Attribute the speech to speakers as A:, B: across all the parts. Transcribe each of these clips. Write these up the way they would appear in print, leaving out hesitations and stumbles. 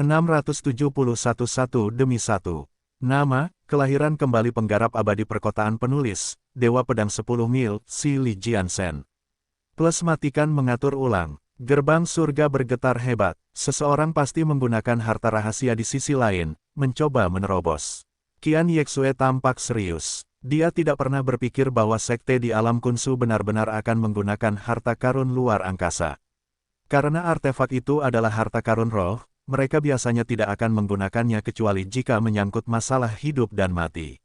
A: 671 satu demi satu. Nama, kelahiran kembali penggarap abadi perkotaan penulis, Dewa Pedang 10 Mil, Si Li Jiansen. Plus matikan mengatur ulang. Gerbang surga bergetar hebat. Seseorang pasti menggunakan harta rahasia di sisi lain, mencoba menerobos. Qian Yexue tampak serius. Dia tidak pernah berpikir bahwa sekte di alam kunsu benar-benar akan menggunakan harta karun luar angkasa. Karena artefak itu adalah harta karun roh, mereka biasanya tidak akan menggunakannya kecuali jika menyangkut masalah hidup dan mati.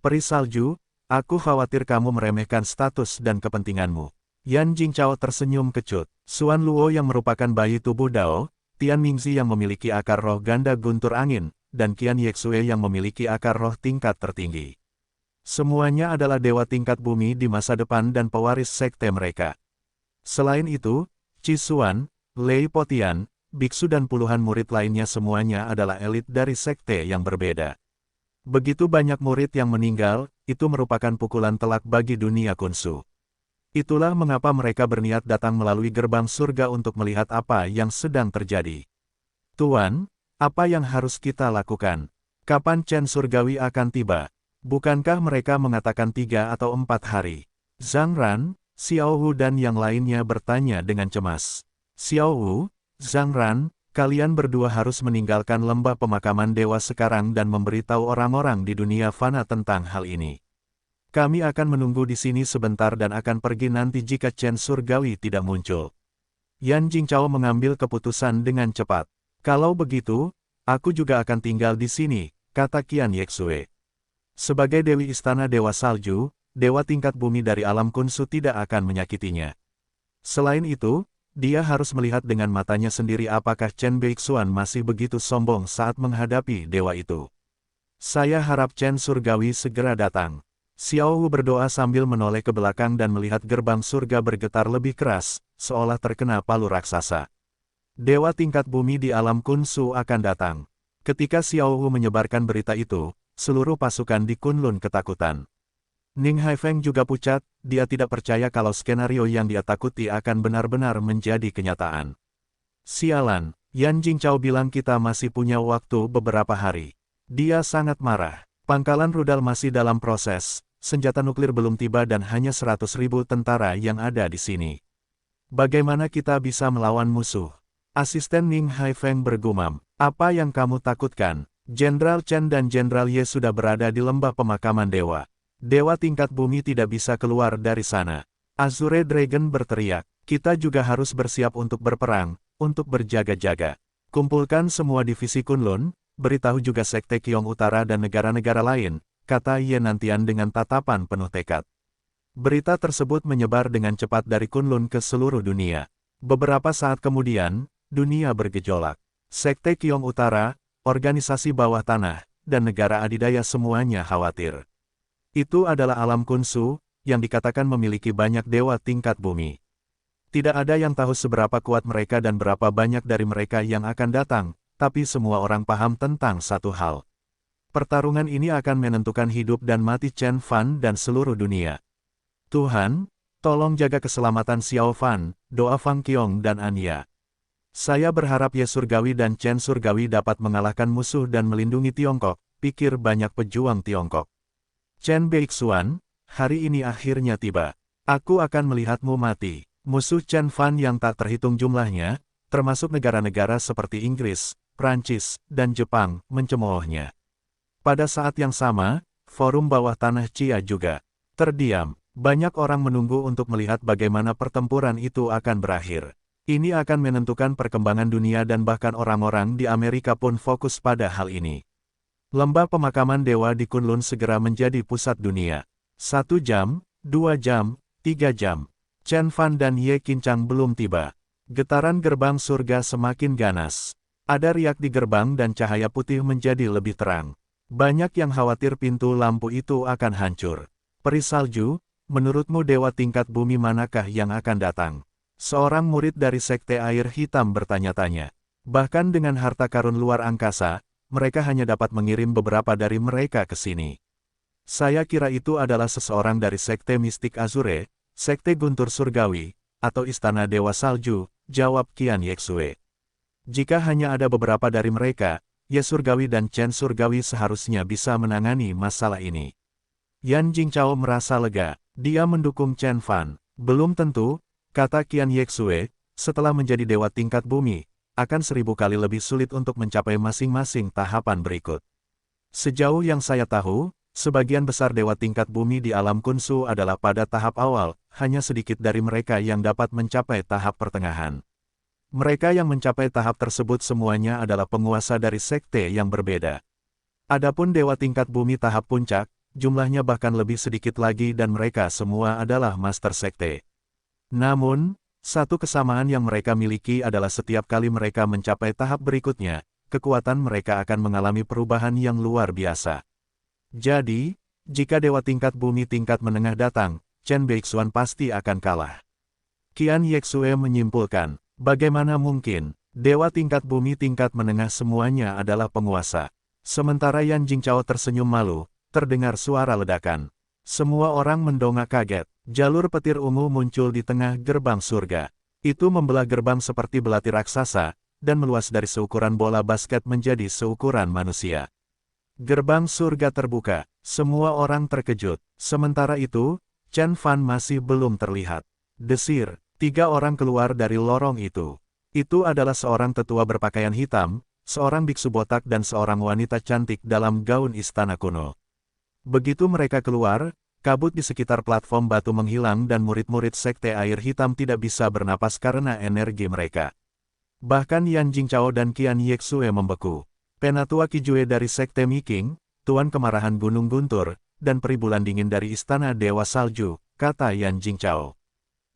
A: Peri salju, aku khawatir kamu meremehkan status dan kepentinganmu. Yan Jingchao tersenyum kecut. Xuan Luo yang merupakan bayi tubuh Dao, Tian Mingzi yang memiliki akar roh ganda guntur angin, dan Qian Yexue yang memiliki akar roh tingkat tertinggi. Semuanya adalah dewa tingkat bumi di masa depan dan pewaris sekte mereka. Selain itu, Qi Xuan, Lei Potian, biksu dan puluhan murid lainnya semuanya adalah elit dari sekte yang berbeda. Begitu banyak murid yang meninggal, itu merupakan pukulan telak bagi dunia kunsu. Itulah mengapa mereka berniat datang melalui gerbang surga untuk melihat apa yang sedang terjadi. Tuan, apa yang harus kita lakukan? Kapan Chen Surgawi akan tiba? Bukankah mereka mengatakan 3 atau 4 hari? Zhang Ran, Xiao Wu dan yang lainnya bertanya dengan cemas. Xiao Wu, Zhang Ran, kalian berdua harus meninggalkan lembah pemakaman dewa sekarang dan memberitahu orang-orang di dunia fana tentang hal ini. Kami akan menunggu di sini sebentar dan akan pergi nanti jika Chen Surgawi tidak muncul. Yan Jingchao mengambil keputusan dengan cepat. Kalau begitu, aku juga akan tinggal di sini, kata Qian Yexue. Sebagai Dewi Istana Dewa Salju, dewa tingkat bumi dari alam kunsu tidak akan menyakitinya. Selain itu, dia harus melihat dengan matanya sendiri apakah Chen Beixuan masih begitu sombong saat menghadapi dewa itu. Saya harap Chen Surgawi segera datang. Xiao Wu berdoa sambil menoleh ke belakang dan melihat gerbang surga bergetar lebih keras, seolah terkena palu raksasa. Dewa tingkat bumi di alam kunsu akan datang. Ketika Xiao Wu menyebarkan berita itu, seluruh pasukan di Kunlun ketakutan. Ning Haifeng juga pucat, dia tidak percaya kalau skenario yang dia takuti akan benar-benar menjadi kenyataan. Sialan, Yan Jingchao bilang kita masih punya waktu beberapa hari. Dia sangat marah. Pangkalan rudal masih dalam proses, senjata nuklir belum tiba dan hanya 100.000 tentara yang ada di sini. Bagaimana kita bisa melawan musuh? Asisten Ning Haifeng bergumam, apa yang kamu takutkan? Jenderal Chen dan Jenderal Ye sudah berada di lembah pemakaman dewa. Dewa tingkat bumi tidak bisa keluar dari sana. Azure Dragon berteriak, kita juga harus bersiap untuk berperang, untuk berjaga-jaga. Kumpulkan semua divisi Kunlun, beritahu juga Sekte Qiong Utara dan negara-negara lain, kata Ye Nantian dengan tatapan penuh tekad. Berita tersebut menyebar dengan cepat dari Kunlun ke seluruh dunia. Beberapa saat kemudian, dunia bergejolak. Sekte Qiong Utara, organisasi bawah tanah, dan negara adidaya semuanya khawatir. Itu adalah alam kunsu, yang dikatakan memiliki banyak dewa tingkat bumi. Tidak ada yang tahu seberapa kuat mereka dan berapa banyak dari mereka yang akan datang, tapi semua orang paham tentang satu hal. Pertarungan ini akan menentukan hidup dan mati Chen Fan dan seluruh dunia. Tuhan, tolong jaga keselamatan Xiao Fan, doa Fang Qiong dan Anya. Saya berharap Ye Surgawi dan Chen Surgawi dapat mengalahkan musuh dan melindungi Tiongkok, pikir banyak pejuang Tiongkok. Chen Beixuan, hari ini akhirnya tiba. Aku akan melihatmu mati. Musuh Chen Fan yang tak terhitung jumlahnya, termasuk negara-negara seperti Inggris, Prancis, dan Jepang, mencemoohnya. Pada saat yang sama, forum bawah tanah Chia juga terdiam. Banyak orang menunggu untuk melihat bagaimana pertempuran itu akan berakhir. Ini akan menentukan perkembangan dunia dan bahkan orang-orang di Amerika pun fokus pada hal ini. Lembah pemakaman dewa di Kunlun segera menjadi pusat dunia. 1 jam, 2 jam, 3 jam. Chen Fan dan Ye Qincang belum tiba. Getaran gerbang surga semakin ganas. Ada riak di gerbang dan cahaya putih menjadi lebih terang. Banyak yang khawatir pintu lampu itu akan hancur. Peri salju, menurutmu dewa tingkat bumi manakah yang akan datang? Seorang murid dari Sekte Air Hitam bertanya-tanya. Bahkan dengan harta karun luar angkasa, mereka hanya dapat mengirim beberapa dari mereka ke sini. Saya kira itu adalah seseorang dari Sekte Mistik Azure, Sekte Guntur Surgawi, atau Istana Dewa Salju, jawab Qian Yexue. Jika hanya ada beberapa dari mereka, Ye Surgawi dan Chen Surgawi seharusnya bisa menangani masalah ini. Yan Jingchao merasa lega. Dia mendukung Chen Fan. Belum tentu, kata Qian Yexue, setelah menjadi dewa tingkat bumi, akan 1000 kali lebih sulit untuk mencapai masing-masing tahapan berikut. Sejauh yang saya tahu, sebagian besar dewa tingkat bumi di alam Kunsu adalah pada tahap awal, hanya sedikit dari mereka yang dapat mencapai tahap pertengahan. Mereka yang mencapai tahap tersebut semuanya adalah penguasa dari sekte yang berbeda. Adapun dewa tingkat bumi tahap puncak, jumlahnya bahkan lebih sedikit lagi dan mereka semua adalah master sekte. Namun, satu kesamaan yang mereka miliki adalah setiap kali mereka mencapai tahap berikutnya, kekuatan mereka akan mengalami perubahan yang luar biasa. Jadi, jika dewa tingkat bumi tingkat menengah datang, Chen Beixuan pasti akan kalah. Qian Yexue menyimpulkan, bagaimana mungkin, dewa tingkat bumi tingkat menengah semuanya adalah penguasa. Sementara Yan Jingchao tersenyum malu, terdengar suara ledakan. Semua orang mendongak kaget. Jalur petir ungu muncul di tengah gerbang surga. Itu membelah gerbang seperti belati raksasa, dan meluas dari seukuran bola basket menjadi seukuran manusia. Gerbang surga terbuka, semua orang terkejut. Sementara itu, Chen Fan masih belum terlihat. Desir, 3 orang keluar dari lorong itu. Itu adalah seorang tetua berpakaian hitam, seorang biksu botak dan seorang wanita cantik dalam gaun istana kuno. Begitu mereka keluar, kabut di sekitar platform batu menghilang dan murid-murid sekte air hitam tidak bisa bernapas karena energi mereka. Bahkan Yan Jingchao dan Qian Yexue membeku. Penatua Qijue dari sekte Miking, Tuan Kemarahan Gunung Guntur, dan peri bulan dingin dari Istana Dewa Salju, kata Yan Jingchao.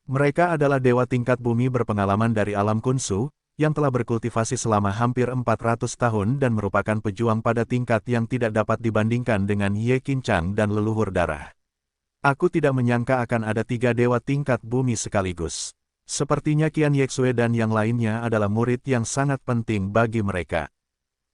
A: Mereka adalah dewa tingkat bumi berpengalaman dari alam Kunsu, yang telah berkultivasi selama hampir 400 tahun dan merupakan pejuang pada tingkat yang tidak dapat dibandingkan dengan Ye Qinchang dan leluhur darah. Aku tidak menyangka akan ada 3 dewa tingkat bumi sekaligus. Sepertinya Qian Yexue dan yang lainnya adalah murid yang sangat penting bagi mereka.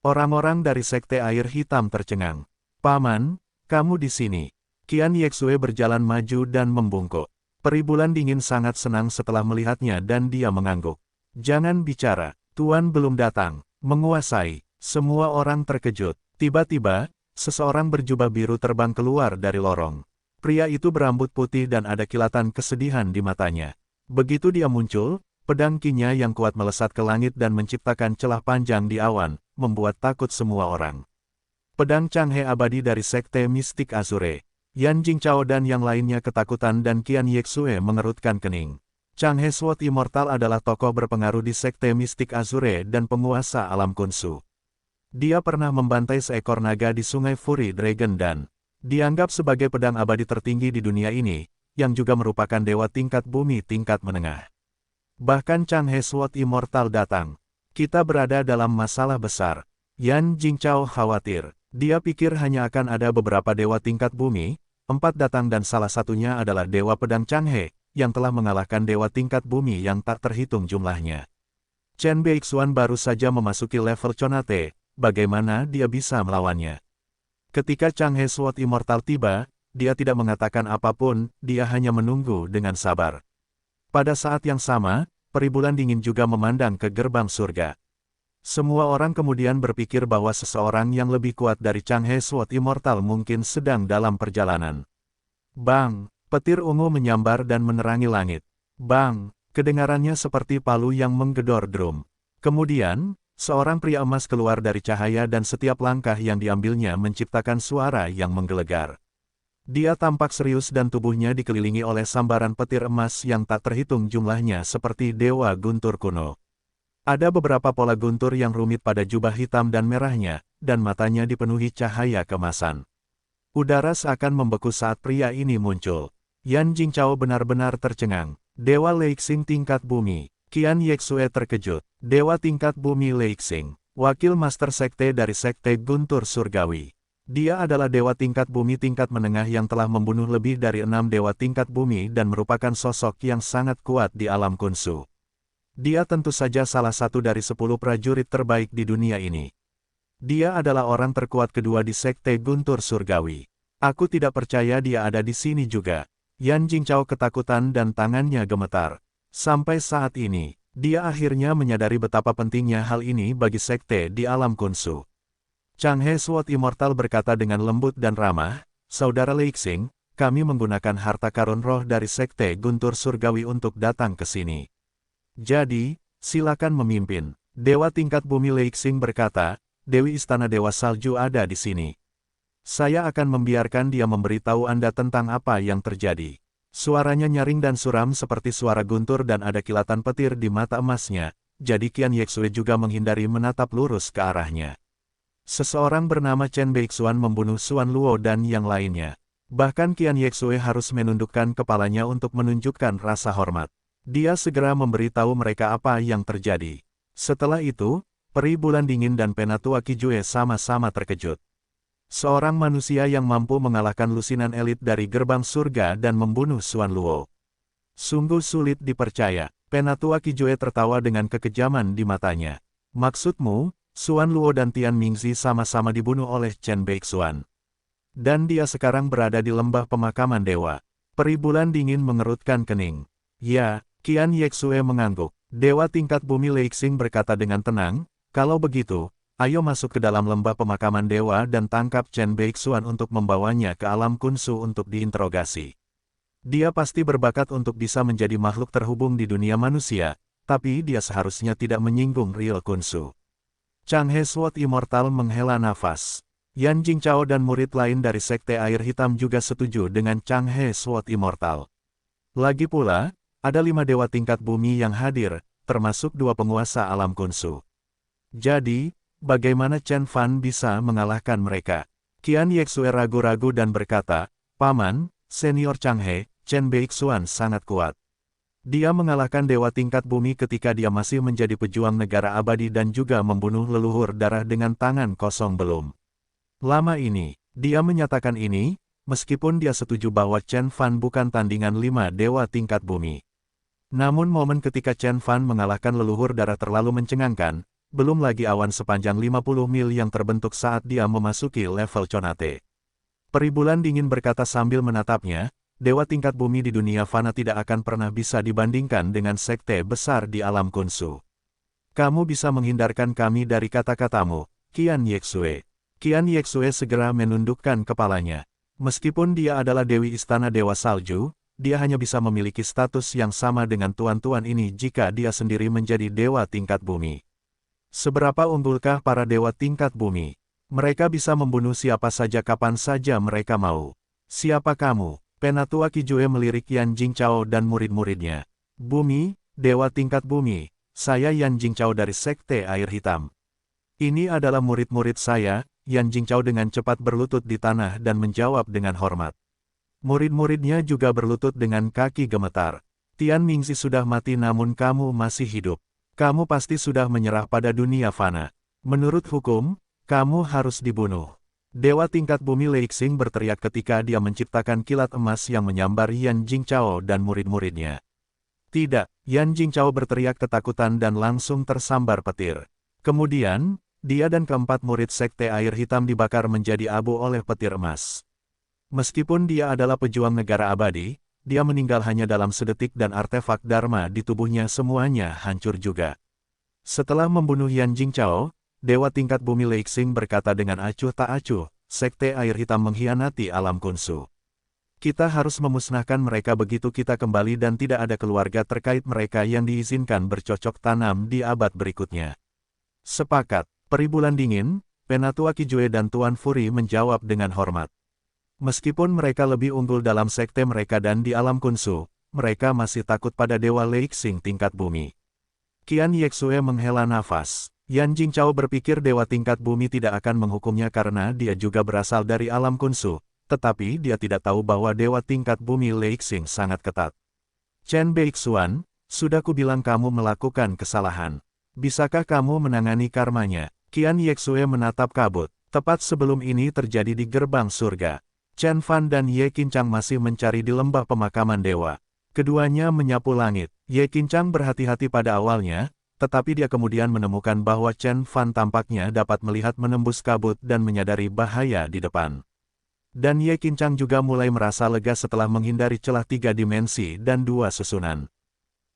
A: Orang-orang dari sekte air hitam tercengang. Paman, kamu di sini. Qian Yexue berjalan maju dan membungkuk. Peri bulan dingin sangat senang setelah melihatnya dan dia mengangguk. Jangan bicara, Tuan belum datang. Menguasai. Semua orang terkejut. Tiba-tiba, seseorang berjubah biru terbang keluar dari lorong. Pria itu berambut putih dan ada kilatan kesedihan di matanya. Begitu dia muncul, pedang Qi-nya yang kuat melesat ke langit dan menciptakan celah panjang di awan, membuat takut semua orang. Pedang Changhe abadi dari sekte mistik Azure. Yan Jingchao dan yang lainnya ketakutan dan Qian Yexue mengerutkan kening. Changhe Sword Immortal adalah tokoh berpengaruh di sekte mistik Azure dan penguasa alam Kunsu. Dia pernah membantai seekor naga di Sungai Fury Dragon dan dianggap sebagai pedang abadi tertinggi di dunia ini, yang juga merupakan dewa tingkat bumi tingkat menengah. Bahkan Changhe Sword Immortal datang. Kita berada dalam masalah besar. Yan Jingchao khawatir. Dia pikir hanya akan ada beberapa dewa tingkat bumi, 4 datang dan salah satunya adalah dewa pedang Changhe, yang telah mengalahkan dewa tingkat bumi yang tak terhitung jumlahnya. Chen Beixuan baru saja memasuki level Conate, bagaimana dia bisa melawannya? Ketika Changhe Sword Immortal tiba, dia tidak mengatakan apapun, dia hanya menunggu dengan sabar. Pada saat yang sama, peri bulan dingin juga memandang ke gerbang surga. Semua orang kemudian berpikir bahwa seseorang yang lebih kuat dari Changhe Sword Immortal mungkin sedang dalam perjalanan. Bang! Petir ungu menyambar dan menerangi langit. Bang! Kedengarannya seperti palu yang menggedor drum. Kemudian, seorang pria emas keluar dari cahaya dan setiap langkah yang diambilnya menciptakan suara yang menggelegar. Dia tampak serius dan tubuhnya dikelilingi oleh sambaran petir emas yang tak terhitung jumlahnya seperti dewa guntur kuno. Ada beberapa pola guntur yang rumit pada jubah hitam dan merahnya, dan matanya dipenuhi cahaya kemasan. Udara seakan membeku saat pria ini muncul. Yan Jingchao benar-benar tercengang. Dewa Leixing tingkat bumi. Qian Yexue terkejut. Dewa tingkat bumi Leixing. Wakil master sekte dari sekte Guntur Surgawi. Dia adalah dewa tingkat bumi tingkat menengah yang telah membunuh lebih dari 6 dewa tingkat bumi dan merupakan sosok yang sangat kuat di alam Kunsu. Dia tentu saja salah satu dari 10 prajurit terbaik di dunia ini. Dia adalah orang terkuat kedua di sekte Guntur Surgawi. Aku tidak percaya dia ada di sini juga. Yan Jingchao ketakutan dan tangannya gemetar. Sampai saat ini, Dia akhirnya menyadari betapa pentingnya hal ini bagi sekte di alam Kunsu. Changhe Sword Immortal berkata dengan lembut dan ramah, "Saudara Leixing, kami menggunakan harta karun roh dari sekte Guntur Surgawi untuk datang ke sini. Jadi, silakan memimpin." Dewa tingkat bumi Leixing berkata, "Dewi Istana Dewa Salju ada di sini. Saya akan membiarkan dia memberitahu Anda tentang apa yang terjadi." Suaranya nyaring dan suram seperti suara guntur dan ada kilatan petir di mata emasnya, jadi Qian Yexue juga menghindari menatap lurus ke arahnya. Seseorang bernama Chen Beixuan membunuh Xuan Luo dan yang lainnya. Bahkan Qian Yexue harus menundukkan kepalanya untuk menunjukkan rasa hormat. Dia segera memberitahu mereka apa yang terjadi. Setelah itu, Peri Bulan Dingin dan Penatua Qijue sama-sama terkejut. Seorang manusia yang mampu mengalahkan lusinan elit dari gerbang surga dan membunuh Xuan Luo. Sungguh sulit dipercaya. Penatua Qijue tertawa dengan kekejaman di matanya. "Maksudmu, Xuan Luo dan Tian Mingzi sama-sama dibunuh oleh Chen Beixuan. Dan dia sekarang berada di lembah pemakaman dewa." Peri Bulan Dingin mengerutkan kening. "Ya," Qian Yexue mengangguk. Dewa tingkat bumi Leixing berkata dengan tenang, "Kalau begitu, ayo masuk ke dalam lembah pemakaman dewa dan tangkap Chen Beixuan untuk membawanya ke alam Kunsu untuk diinterogasi. Dia pasti berbakat untuk bisa menjadi makhluk terhubung di dunia manusia, tapi dia seharusnya tidak menyinggung real Kunsu." Changhe Sword Immortal menghela nafas. Yan Jingchao dan murid lain dari Sekte Air Hitam juga setuju dengan Changhe Sword Immortal. Lagi pula, ada 5 dewa tingkat bumi yang hadir, termasuk 2 penguasa alam Kunsu. Jadi, bagaimana Chen Fan bisa mengalahkan mereka? Qian Yexue ragu-ragu dan berkata, "Paman, Senior Changhe, Chen Beixuan sangat kuat. Dia mengalahkan dewa tingkat bumi ketika dia masih menjadi pejuang negara abadi dan juga membunuh leluhur darah dengan tangan kosong belum lama ini." Dia menyatakan ini, meskipun dia setuju bahwa Chen Fan bukan tandingan 5 dewa tingkat bumi. Namun momen ketika Chen Fan mengalahkan leluhur darah terlalu mencengangkan, belum lagi awan sepanjang 50 mil yang terbentuk saat dia memasuki level Conate. Peri Bulan Dingin berkata sambil menatapnya, "Dewa tingkat bumi di dunia fana tidak akan pernah bisa dibandingkan dengan sekte besar di alam Kunsu. Kamu bisa menghindarkan kami dari kata-katamu, Qian Yexue." Qian Yexue segera menundukkan kepalanya. Meskipun dia adalah Dewi Istana Dewa Salju, dia hanya bisa memiliki status yang sama dengan tuan-tuan ini jika dia sendiri menjadi dewa tingkat bumi. Seberapa unggulkah para dewa tingkat bumi? Mereka bisa membunuh siapa saja kapan saja mereka mau. "Siapa kamu?" Penatua Qijue melirik Yan Jingchao dan murid-muridnya. "Bumi, dewa tingkat bumi, saya Yan Jingchao dari Sekte Air Hitam." "Ini adalah murid-murid saya." Yan Jingchao dengan cepat berlutut di tanah dan menjawab dengan hormat. Murid-muridnya juga berlutut dengan kaki gemetar. "Tian Mingzi sudah mati namun kamu masih hidup. Kamu pasti sudah menyerah pada dunia fana. Menurut hukum, kamu harus dibunuh." Dewa tingkat bumi Leixing berteriak ketika dia menciptakan kilat emas yang menyambar Yan Jingchao dan murid-muridnya. "Tidak!" Yan Jingchao berteriak ketakutan dan langsung tersambar petir. Kemudian, dia dan keempat murid Sekte Air Hitam dibakar menjadi abu oleh petir emas. Meskipun dia adalah pejuang negara abadi, dia meninggal hanya dalam sedetik dan artefak Dharma di tubuhnya semuanya hancur juga. Setelah membunuh Yan Jingchao, dewa tingkat bumi Leixing berkata dengan acuh tak acuh, Sekte Air Hitam mengkhianati alam Kunsu. Kita harus memusnahkan mereka begitu kita kembali dan tidak ada keluarga terkait mereka yang diizinkan bercocok tanam di abad berikutnya. Sepakat. Peri Bulan Dingin, Penatua Qijue dan Tuan Furi menjawab dengan hormat. Meskipun mereka lebih unggul dalam sekte mereka dan di alam Kunsu, mereka masih takut pada Dewa Leixing tingkat bumi. Qian Yexue menghela nafas. Yan Jingchao berpikir Dewa tingkat bumi tidak akan menghukumnya karena dia juga berasal dari alam Kunsu, tetapi dia tidak tahu bahwa Dewa tingkat bumi Leixing sangat ketat. "Chen Beixuan, sudah kubilang kamu melakukan kesalahan. Bisakah kamu menangani karmanya?" Qian Yexue menatap kabut. Tepat sebelum ini terjadi di gerbang surga. Chen Fan dan Ye Qincang masih mencari di lembah pemakaman dewa. Keduanya menyapu langit. Ye Qincang berhati-hati pada awalnya, tetapi dia kemudian menemukan bahwa Chen Fan tampaknya dapat melihat menembus kabut dan menyadari bahaya di depan. Dan Ye Qincang juga mulai merasa lega setelah menghindari celah 3 dimensi dan 2 susunan.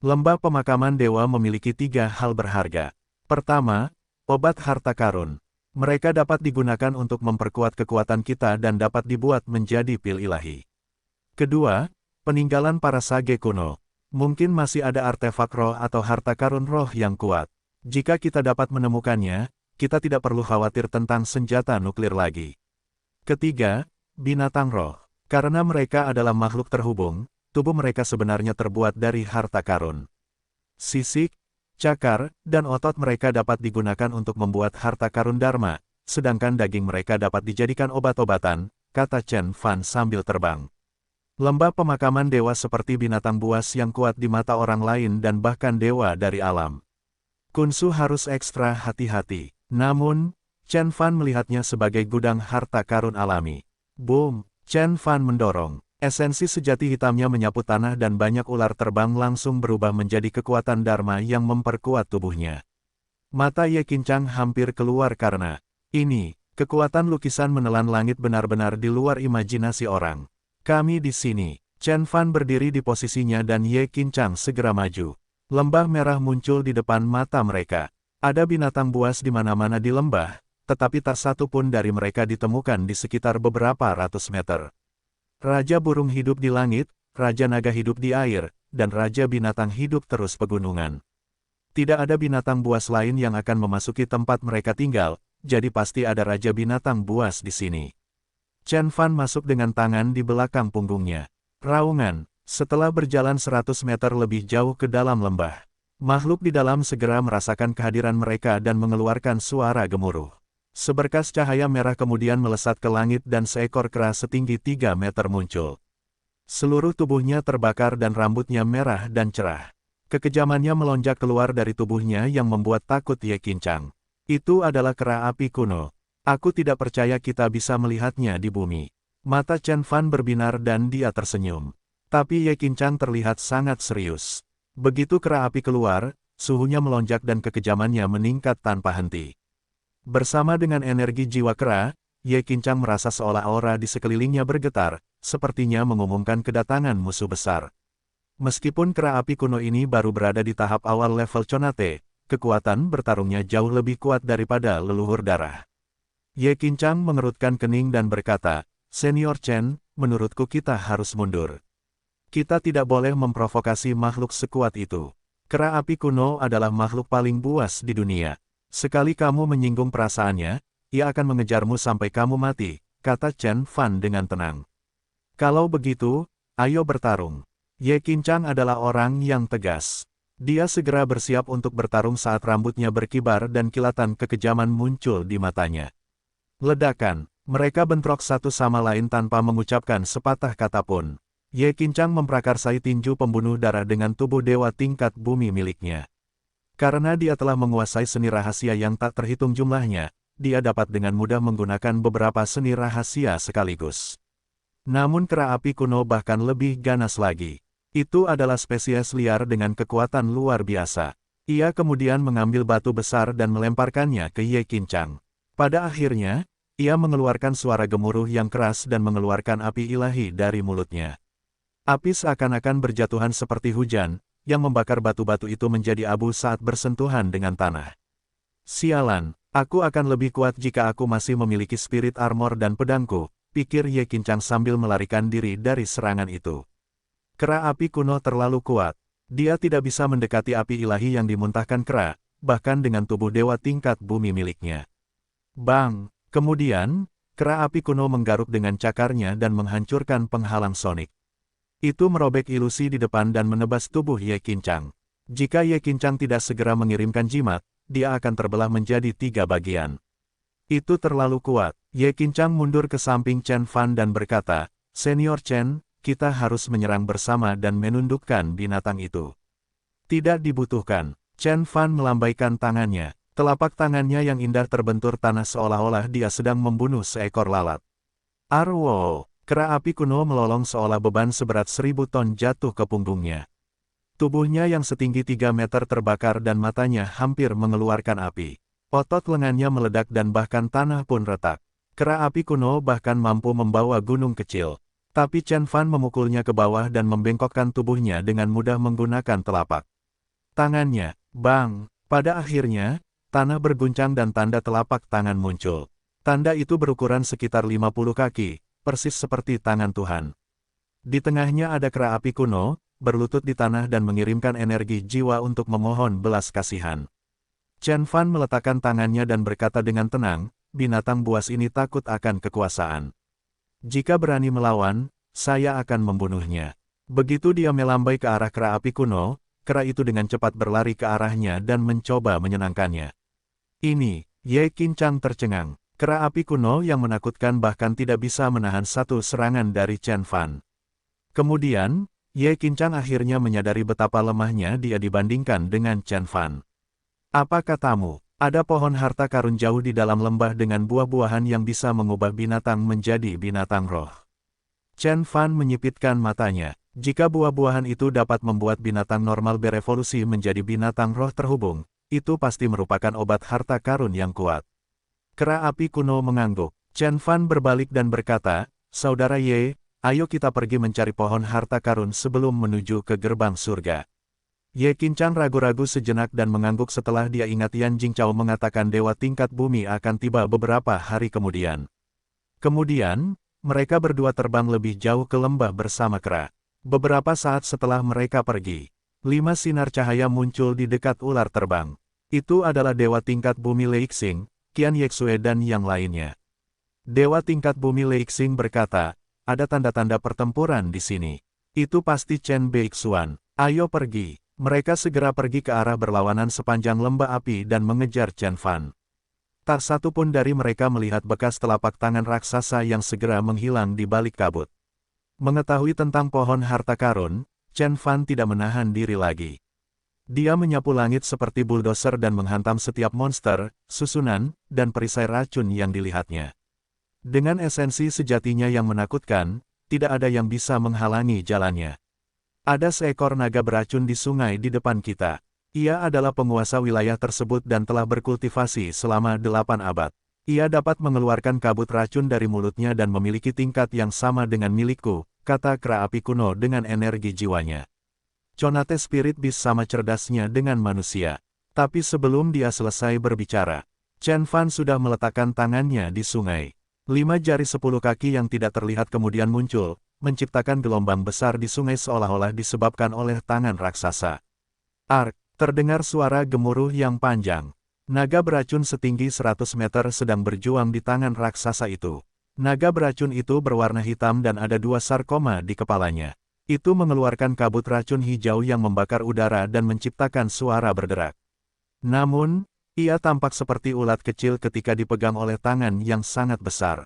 A: Lembah pemakaman dewa memiliki 3 hal berharga. Pertama, obat harta karun. Mereka dapat digunakan untuk memperkuat kekuatan kita dan dapat dibuat menjadi pil ilahi. Kedua, peninggalan para sage kuno. Mungkin masih ada artefak roh atau harta karun roh yang kuat. Jika kita dapat menemukannya, kita tidak perlu khawatir tentang senjata nuklir lagi. Ketiga, binatang roh. Karena mereka adalah makhluk terhubung, tubuh mereka sebenarnya terbuat dari harta karun. Sisik, cakar, dan otot mereka dapat digunakan untuk membuat harta karun dharma, sedangkan daging mereka dapat dijadikan obat-obatan, kata Chen Fan sambil terbang. Lembah pemakaman dewa seperti binatang buas yang kuat di mata orang lain dan bahkan dewa dari alam. Kunsu harus ekstra hati-hati. Namun, Chen Fan melihatnya sebagai gudang harta karun alami. Boom! Chen Fan mendorong. Esensi sejati hitamnya menyapu tanah dan banyak ular terbang langsung berubah menjadi kekuatan dharma yang memperkuat tubuhnya. Mata Ye Qincang hampir keluar karena ini, kekuatan lukisan menelan langit benar-benar di luar imajinasi orang. Kami di sini. Chen Fan berdiri di posisinya dan Ye Qincang segera maju. Lembah merah muncul di depan mata mereka. Ada binatang buas di mana-mana di lembah, tetapi tak satu pun dari mereka ditemukan di sekitar beberapa ratus meter. Raja burung hidup di langit, raja naga hidup di air, dan raja binatang hidup terus pegunungan. Tidak ada binatang buas lain yang akan memasuki tempat mereka tinggal, jadi pasti ada raja binatang buas di sini. Chen Fan masuk dengan tangan di belakang punggungnya. Raungan, setelah berjalan 100 meter lebih jauh ke dalam lembah. Makhluk di dalam segera merasakan kehadiran mereka dan mengeluarkan suara gemuruh. Seberkas cahaya merah kemudian melesat ke langit dan seekor kera setinggi 3 meter muncul. Seluruh tubuhnya terbakar dan rambutnya merah dan cerah. Kekejamannya melonjak keluar dari tubuhnya yang membuat takut Ye Qincang. Itu adalah kera api kuno. Aku tidak percaya kita bisa melihatnya di bumi. Mata Chen Fan berbinar dan dia tersenyum. Tapi Ye Qincang terlihat sangat serius. Begitu kera api keluar, suhunya melonjak dan kekejamannya meningkat tanpa henti. Bersama dengan energi jiwa kera, Ye Qincang merasa seolah aura di sekelilingnya bergetar, sepertinya mengumumkan kedatangan musuh besar. Meskipun kera api kuno ini baru berada di tahap awal level Conate, kekuatan bertarungnya jauh lebih kuat daripada leluhur darah. Ye Qincang mengerutkan kening dan berkata, Senior Chen, menurutku kita harus mundur. Kita tidak boleh memprovokasi makhluk sekuat itu. Kera api kuno adalah makhluk paling buas di dunia. Sekali kamu menyinggung perasaannya, ia akan mengejarmu sampai kamu mati, kata Chen Fan dengan tenang. Kalau begitu, ayo bertarung. Ye Qincang adalah orang yang tegas. Dia segera bersiap untuk bertarung saat rambutnya berkibar dan kilatan kekejaman muncul di matanya. Ledakan, mereka bentrok satu sama lain tanpa mengucapkan sepatah kata pun. Ye Qincang memprakarsai tinju pembunuh darah dengan tubuh dewa tingkat bumi miliknya. Karena dia telah menguasai seni rahasia yang tak terhitung jumlahnya, dia dapat dengan mudah menggunakan beberapa seni rahasia sekaligus. Namun kera api kuno bahkan lebih ganas lagi. Itu adalah spesies liar dengan kekuatan luar biasa. Ia kemudian mengambil batu besar dan melemparkannya ke Ye Qincang. Pada akhirnya, ia mengeluarkan suara gemuruh yang keras dan mengeluarkan api ilahi dari mulutnya. Api seakan-akan berjatuhan seperti hujan, yang membakar batu-batu itu menjadi abu saat bersentuhan dengan tanah. Sialan, aku akan lebih kuat jika aku masih memiliki spirit armor dan pedangku, pikir Ye Qincang sambil melarikan diri dari serangan itu. Kera api kuno terlalu kuat. Dia tidak bisa mendekati api ilahi yang dimuntahkan kera, bahkan dengan tubuh dewa tingkat bumi miliknya. Bang! Kemudian, kera api kuno menggaruk dengan cakarnya dan menghancurkan penghalang sonik. Itu merobek ilusi di depan dan menebas tubuh Ye Qincang. Jika Ye Qincang tidak segera mengirimkan jimat, dia akan terbelah menjadi 3 bagian. Itu terlalu kuat. Ye Qincang mundur ke samping Chen Fan dan berkata, Senior Chen, kita harus menyerang bersama dan menundukkan binatang itu. Tidak dibutuhkan. Chen Fan melambaikan tangannya. Telapak tangannya yang indah terbentur tanah seolah-olah dia sedang membunuh seekor lalat. Arwo! Kera api kuno melolong seolah beban seberat 1000 ton jatuh ke punggungnya. Tubuhnya yang setinggi 3 meter terbakar dan matanya hampir mengeluarkan api. Otot lengannya meledak dan bahkan tanah pun retak. Kera api kuno bahkan mampu membawa gunung kecil. Tapi Chen Fan memukulnya ke bawah dan membengkokkan tubuhnya dengan mudah menggunakan telapak tangannya. Bang! Pada akhirnya, tanah berguncang dan tanda telapak tangan muncul. Tanda itu berukuran sekitar 50 kaki, persis seperti tangan Tuhan. Di tengahnya ada kera api kuno, berlutut di tanah dan mengirimkan energi jiwa untuk memohon belas kasihan. Chen Fan meletakkan tangannya dan berkata dengan tenang, binatang buas ini takut akan kekuasaan. Jika berani melawan, saya akan membunuhnya. Begitu dia melambai ke arah kera api kuno, kera itu dengan cepat berlari ke arahnya dan mencoba menyenangkannya. Ini, Ye Qincang tercengang. Kera api kuno yang menakutkan bahkan tidak bisa menahan satu serangan dari Chen Fan. Kemudian, Ye Qincang akhirnya menyadari betapa lemahnya dia dibandingkan dengan Chen Fan. Apa katamu? Ada pohon harta karun jauh di dalam lembah dengan buah-buahan yang bisa mengubah binatang menjadi binatang roh. Chen Fan menyipitkan matanya. Jika buah-buahan itu dapat membuat binatang normal berevolusi menjadi binatang roh terhubung, itu pasti merupakan obat harta karun yang kuat. Kera api kuno mengangguk. Chen Fan berbalik dan berkata, Saudara Ye, ayo kita pergi mencari pohon harta karun sebelum menuju ke gerbang surga. Ye Qincang ragu-ragu sejenak dan mengangguk setelah dia ingat Yan Jingchao mengatakan dewa tingkat bumi akan tiba beberapa hari kemudian. Kemudian, mereka berdua terbang lebih jauh ke lembah bersama kera. Beberapa saat setelah mereka pergi, 5 sinar cahaya muncul di dekat ular terbang. Itu adalah dewa tingkat bumi Leixing, Qian Yexue dan yang lainnya. Dewa tingkat bumi Leixing berkata, ada tanda-tanda pertempuran di sini. Itu pasti Chen Beixuan. Ayo pergi. Mereka segera pergi ke arah berlawanan sepanjang lembah api dan mengejar Chen Fan. Tak satu pun dari mereka melihat bekas telapak tangan raksasa yang segera menghilang di balik kabut. Mengetahui tentang pohon harta karun, Chen Fan tidak menahan diri lagi. Dia menyapu langit seperti bulldozer dan menghantam setiap monster, susunan, dan perisai racun yang dilihatnya. Dengan esensi sejatinya yang menakutkan, tidak ada yang bisa menghalangi jalannya. Ada seekor naga beracun di sungai di depan kita. Ia adalah penguasa wilayah tersebut dan telah berkultivasi selama 8 abad. Ia dapat mengeluarkan kabut racun dari mulutnya dan memiliki tingkat yang sama dengan milikku, kata kera api kuno dengan energi jiwanya. Conate Spirit Beast sama cerdasnya dengan manusia. Tapi sebelum dia selesai berbicara, Chen Fan sudah meletakkan tangannya di sungai. 5 jari 10 kaki yang tidak terlihat kemudian muncul, menciptakan gelombang besar di sungai seolah-olah disebabkan oleh tangan raksasa. Ark, terdengar suara gemuruh yang panjang. Naga beracun setinggi 100 meter sedang berjuang di tangan raksasa itu. Naga beracun itu berwarna hitam dan ada 2 sarkoma di kepalanya. Itu mengeluarkan kabut racun hijau yang membakar udara dan menciptakan suara berderak. Namun, ia tampak seperti ulat kecil ketika dipegang oleh tangan yang sangat besar.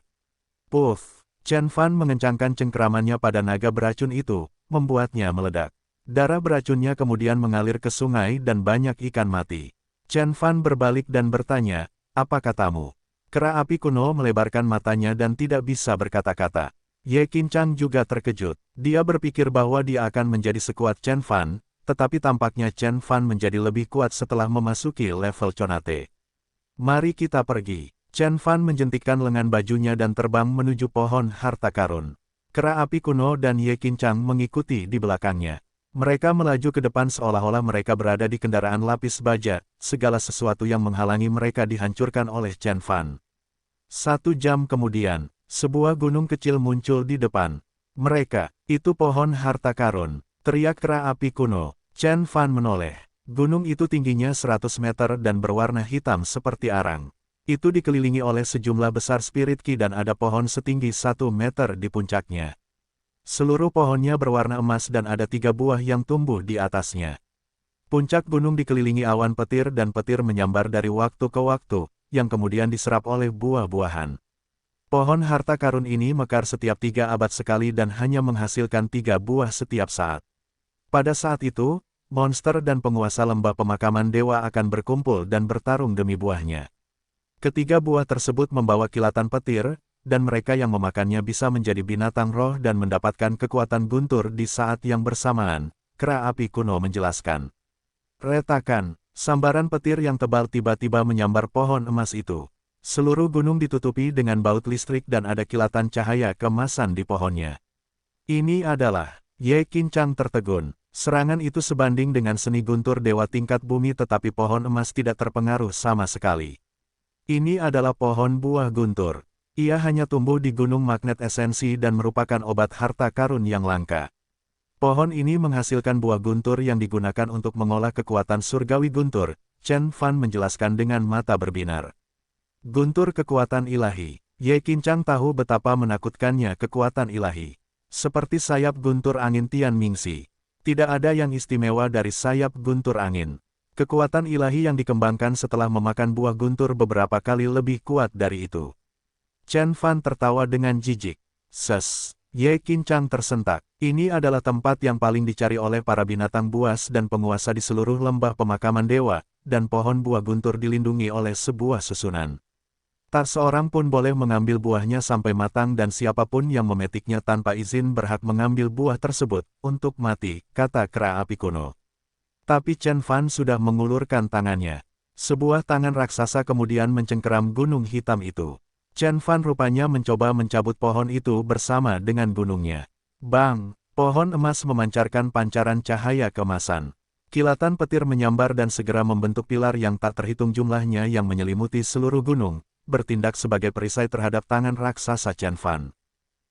A: Puff! Chen Fan mengencangkan cengkeramannya pada naga beracun itu, membuatnya meledak. Darah beracunnya kemudian mengalir ke sungai dan banyak ikan mati. Chen Fan berbalik dan bertanya, apa katamu? Kera api kuno melebarkan matanya dan tidak bisa berkata-kata. Ye Qincang juga terkejut. Dia berpikir bahwa dia akan menjadi sekuat Chen Fan, tetapi tampaknya Chen Fan menjadi lebih kuat setelah memasuki level Conate. Mari kita pergi. Chen Fan menjentikkan lengan bajunya dan terbang menuju pohon harta karun. Kera api kuno dan Ye Qincang mengikuti di belakangnya. Mereka melaju ke depan seolah-olah mereka berada di kendaraan lapis baja, segala sesuatu yang menghalangi mereka dihancurkan oleh Chen Fan. 1 jam kemudian, sebuah gunung kecil muncul di depan. Mereka, itu pohon harta karun, teriak kera api kuno. Chen Fan menoleh. Gunung itu tingginya 100 meter dan berwarna hitam seperti arang. Itu dikelilingi oleh sejumlah besar spirit ki dan ada pohon setinggi 1 meter di puncaknya. Seluruh pohonnya berwarna emas dan ada 3 buah yang tumbuh di atasnya. Puncak gunung dikelilingi awan petir dan petir menyambar dari waktu ke waktu, yang kemudian diserap oleh buah-buahan. Pohon harta karun ini mekar setiap 3 abad sekali dan hanya menghasilkan 3 buah setiap saat. Pada saat itu, monster dan penguasa lembah pemakaman dewa akan berkumpul dan bertarung demi buahnya. Ketiga buah tersebut membawa kilatan petir, dan mereka yang memakannya bisa menjadi binatang roh dan mendapatkan kekuatan guntur di saat yang bersamaan, kera api kuno menjelaskan. Retakan, sambaran petir yang tebal tiba-tiba menyambar pohon emas itu. Seluruh gunung ditutupi dengan baut listrik dan ada kilatan cahaya keemasan di pohonnya. Ini adalah... Ye Qincang tertegun. Serangan itu sebanding dengan seni guntur dewa tingkat bumi tetapi pohon emas tidak terpengaruh sama sekali. Ini adalah pohon buah guntur. Ia hanya tumbuh di gunung magnet esensi dan merupakan obat harta karun yang langka. Pohon ini menghasilkan buah guntur yang digunakan untuk mengolah kekuatan surgawi guntur, Chen Fan menjelaskan dengan mata berbinar. Guntur kekuatan ilahi. Ye Qincang tahu betapa menakutkannya kekuatan ilahi. Seperti sayap guntur angin Tian Mingxi. Tidak ada yang istimewa dari sayap guntur angin. Kekuatan ilahi yang dikembangkan setelah memakan buah guntur beberapa kali lebih kuat dari itu. Chen Fan tertawa dengan jijik. Ses. Ye Qincang tersentak. Ini adalah tempat yang paling dicari oleh para binatang buas dan penguasa di seluruh lembah pemakaman dewa, dan pohon buah guntur dilindungi oleh sebuah susunan. Tak seorang pun boleh mengambil buahnya sampai matang dan siapapun yang memetiknya tanpa izin berhak mengambil buah tersebut, untuk mati, kata kera api kuno. Tapi Chen Fan sudah mengulurkan tangannya. Sebuah tangan raksasa kemudian mencengkeram gunung hitam itu. Chen Fan rupanya mencoba mencabut pohon itu bersama dengan gunungnya. Bang! Pohon emas memancarkan pancaran cahaya keemasan. Kilatan petir menyambar dan segera membentuk pilar yang tak terhitung jumlahnya yang menyelimuti seluruh gunung, bertindak sebagai perisai terhadap tangan raksasa Chen Fan.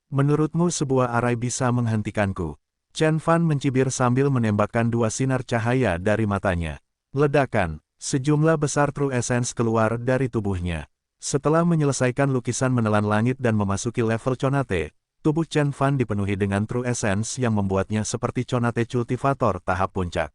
A: Menurutmu sebuah arai bisa menghentikanku? Chen Fan mencibir sambil menembakkan dua sinar cahaya dari matanya. Ledakan, sejumlah besar True Essence keluar dari tubuhnya. Setelah menyelesaikan lukisan menelan langit dan memasuki level Conate, tubuh Chen Fan dipenuhi dengan True Essence yang membuatnya seperti Conate Cultivator tahap puncak.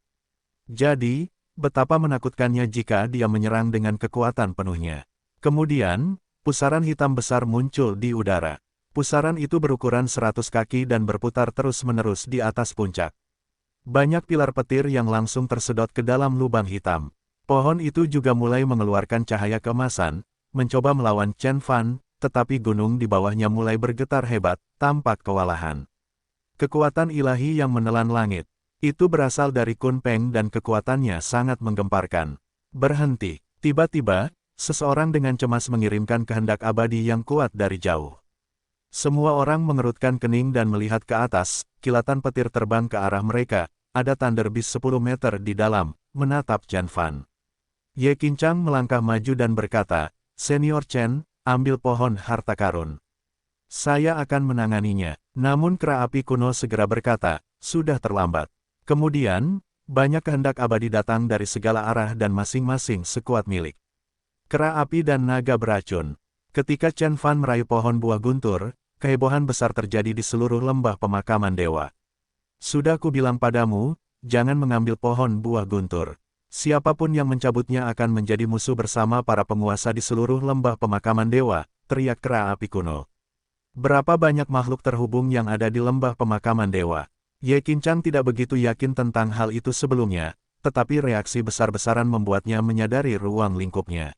A: Jadi, betapa menakutkannya jika dia menyerang dengan kekuatan penuhnya. Kemudian, pusaran hitam besar muncul di udara. Pusaran itu berukuran 100 kaki dan berputar terus-menerus di atas puncak. Banyak pilar petir yang langsung tersedot ke dalam lubang hitam. Pohon itu juga mulai mengeluarkan cahaya keemasan, mencoba melawan Chen Fan, tetapi gunung di bawahnya mulai bergetar hebat, tampak kewalahan. Kekuatan ilahi yang menelan langit. Itu berasal dari Kun Peng dan kekuatannya sangat menggemparkan. Berhenti. Tiba-tiba, seseorang dengan cemas mengirimkan kehendak abadi yang kuat dari jauh. Semua orang mengerutkan kening dan melihat ke atas, kilatan petir terbang ke arah mereka, ada Thunder Beast 10 meter di dalam, menatap Chen Fan. Ye Qincang melangkah maju dan berkata, Senior Chen, ambil pohon harta karun. Saya akan menanganinya. Namun kera api kuno segera berkata, sudah terlambat. Kemudian, banyak kehendak abadi datang dari segala arah dan masing-masing sekuat milik. Kera api dan naga beracun. Ketika Chen Fan meraih pohon buah guntur, kehebohan besar terjadi di seluruh lembah pemakaman dewa. Sudah kubilang padamu, jangan mengambil pohon buah guntur. Siapapun yang mencabutnya akan menjadi musuh bersama para penguasa di seluruh lembah pemakaman dewa, teriak kera api kuno. Berapa banyak makhluk terhubung yang ada di lembah pemakaman dewa? Ye Qincang tidak begitu yakin tentang hal itu sebelumnya, tetapi reaksi besar-besaran membuatnya menyadari ruang lingkupnya.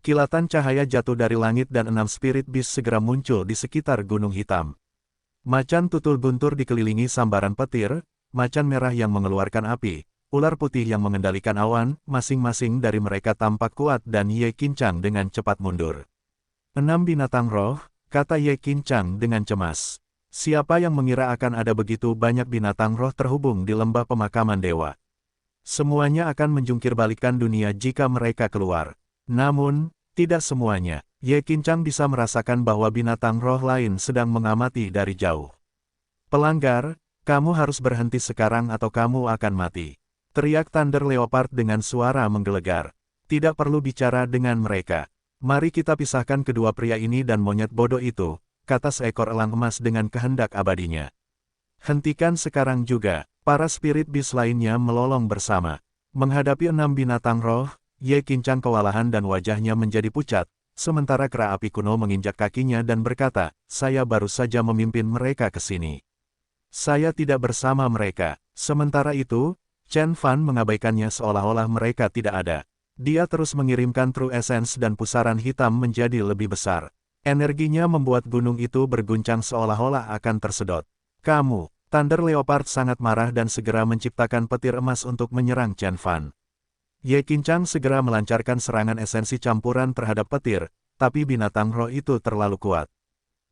A: Kilatan cahaya jatuh dari langit dan 6 spirit beast segera muncul di sekitar gunung hitam. Macan tutul guntur dikelilingi sambaran petir, macan merah yang mengeluarkan api, ular putih yang mengendalikan awan, masing-masing dari mereka tampak kuat dan Ye Qincang dengan cepat mundur. 6 binatang roh, kata Ye Qincang dengan cemas. Siapa yang mengira akan ada begitu banyak binatang roh terhubung di lembah pemakaman dewa? Semuanya akan menjungkir balikan dunia jika mereka keluar. Namun, tidak semuanya. Ye Qincang bisa merasakan bahwa binatang roh lain sedang mengamati dari jauh. Pelanggar, kamu harus berhenti sekarang atau kamu akan mati. Teriak Thunder Leopard dengan suara menggelegar. Tidak perlu bicara dengan mereka. Mari kita pisahkan kedua pria ini dan monyet bodoh itu, kata seekor elang emas dengan kehendak abadinya. Hentikan sekarang juga. Para spirit beast lainnya melolong bersama. Menghadapi 6 binatang roh, Ye Qincang kewalahan dan wajahnya menjadi pucat, sementara kera api kuno menginjak kakinya dan berkata, saya baru saja memimpin mereka ke sini. Saya tidak bersama mereka. Sementara itu, Chen Fan mengabaikannya seolah-olah mereka tidak ada. Dia terus mengirimkan True Essence dan pusaran hitam menjadi lebih besar. Energinya membuat gunung itu berguncang seolah-olah akan tersedot. Kamu, Thunder Leopard sangat marah dan segera menciptakan petir emas untuk menyerang Chen Fan. Ye Qincang segera melancarkan serangan esensi campuran terhadap petir, tapi binatang roh itu terlalu kuat.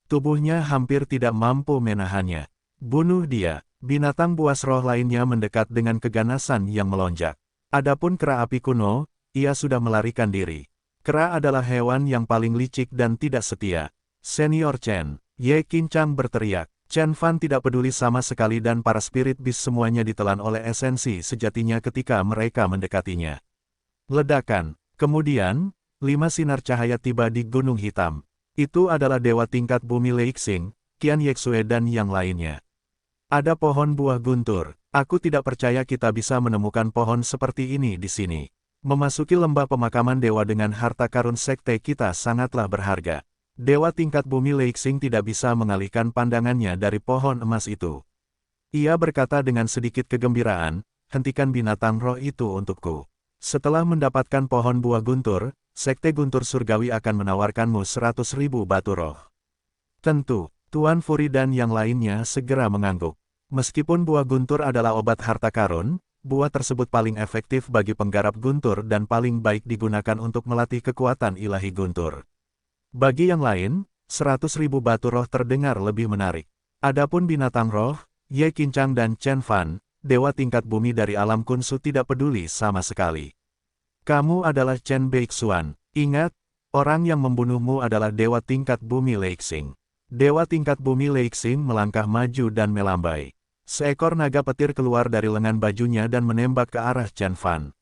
A: Tubuhnya hampir tidak mampu menahannya. Bunuh dia. Binatang buas roh lainnya mendekat dengan keganasan yang melonjak. Adapun kera api kuno, ia sudah melarikan diri. Kera adalah hewan yang paling licik dan tidak setia. Senior Chen, Ye Qincang berteriak. Chen Fan tidak peduli sama sekali dan para spirit beast semuanya ditelan oleh esensi sejatinya ketika mereka mendekatinya. Ledakan. Kemudian, 5 sinar cahaya tiba di Gunung Hitam. Itu adalah dewa tingkat bumi Leixing, Qian Yexue dan yang lainnya. Ada pohon buah guntur. Aku tidak percaya kita bisa menemukan pohon seperti ini di sini. Memasuki lembah pemakaman dewa dengan harta karun sekte kita sangatlah berharga. Dewa tingkat bumi Leixing tidak bisa mengalihkan pandangannya dari pohon emas itu. Ia berkata dengan sedikit kegembiraan, hentikan binatang roh itu untukku. Setelah mendapatkan pohon buah guntur, sekte guntur surgawi akan menawarkanmu 100.000 batu roh. Tentu. Tuan Furi dan yang lainnya segera mengangguk. Meskipun buah guntur adalah obat harta karun, buah tersebut paling efektif bagi penggarap guntur dan paling baik digunakan untuk melatih kekuatan ilahi guntur. Bagi yang lain, 100.000 batu roh terdengar lebih menarik. Adapun binatang roh, Ye Qincang dan Chen Fan, dewa tingkat bumi dari alam kunsu tidak peduli sama sekali. Kamu adalah Chen Beixuan. Ingat, orang yang membunuhmu adalah dewa tingkat bumi Leixing. Dewa tingkat bumi Leixing melangkah maju dan melambai. Seekor naga petir keluar dari lengan bajunya dan menembak ke arah Chen Fan.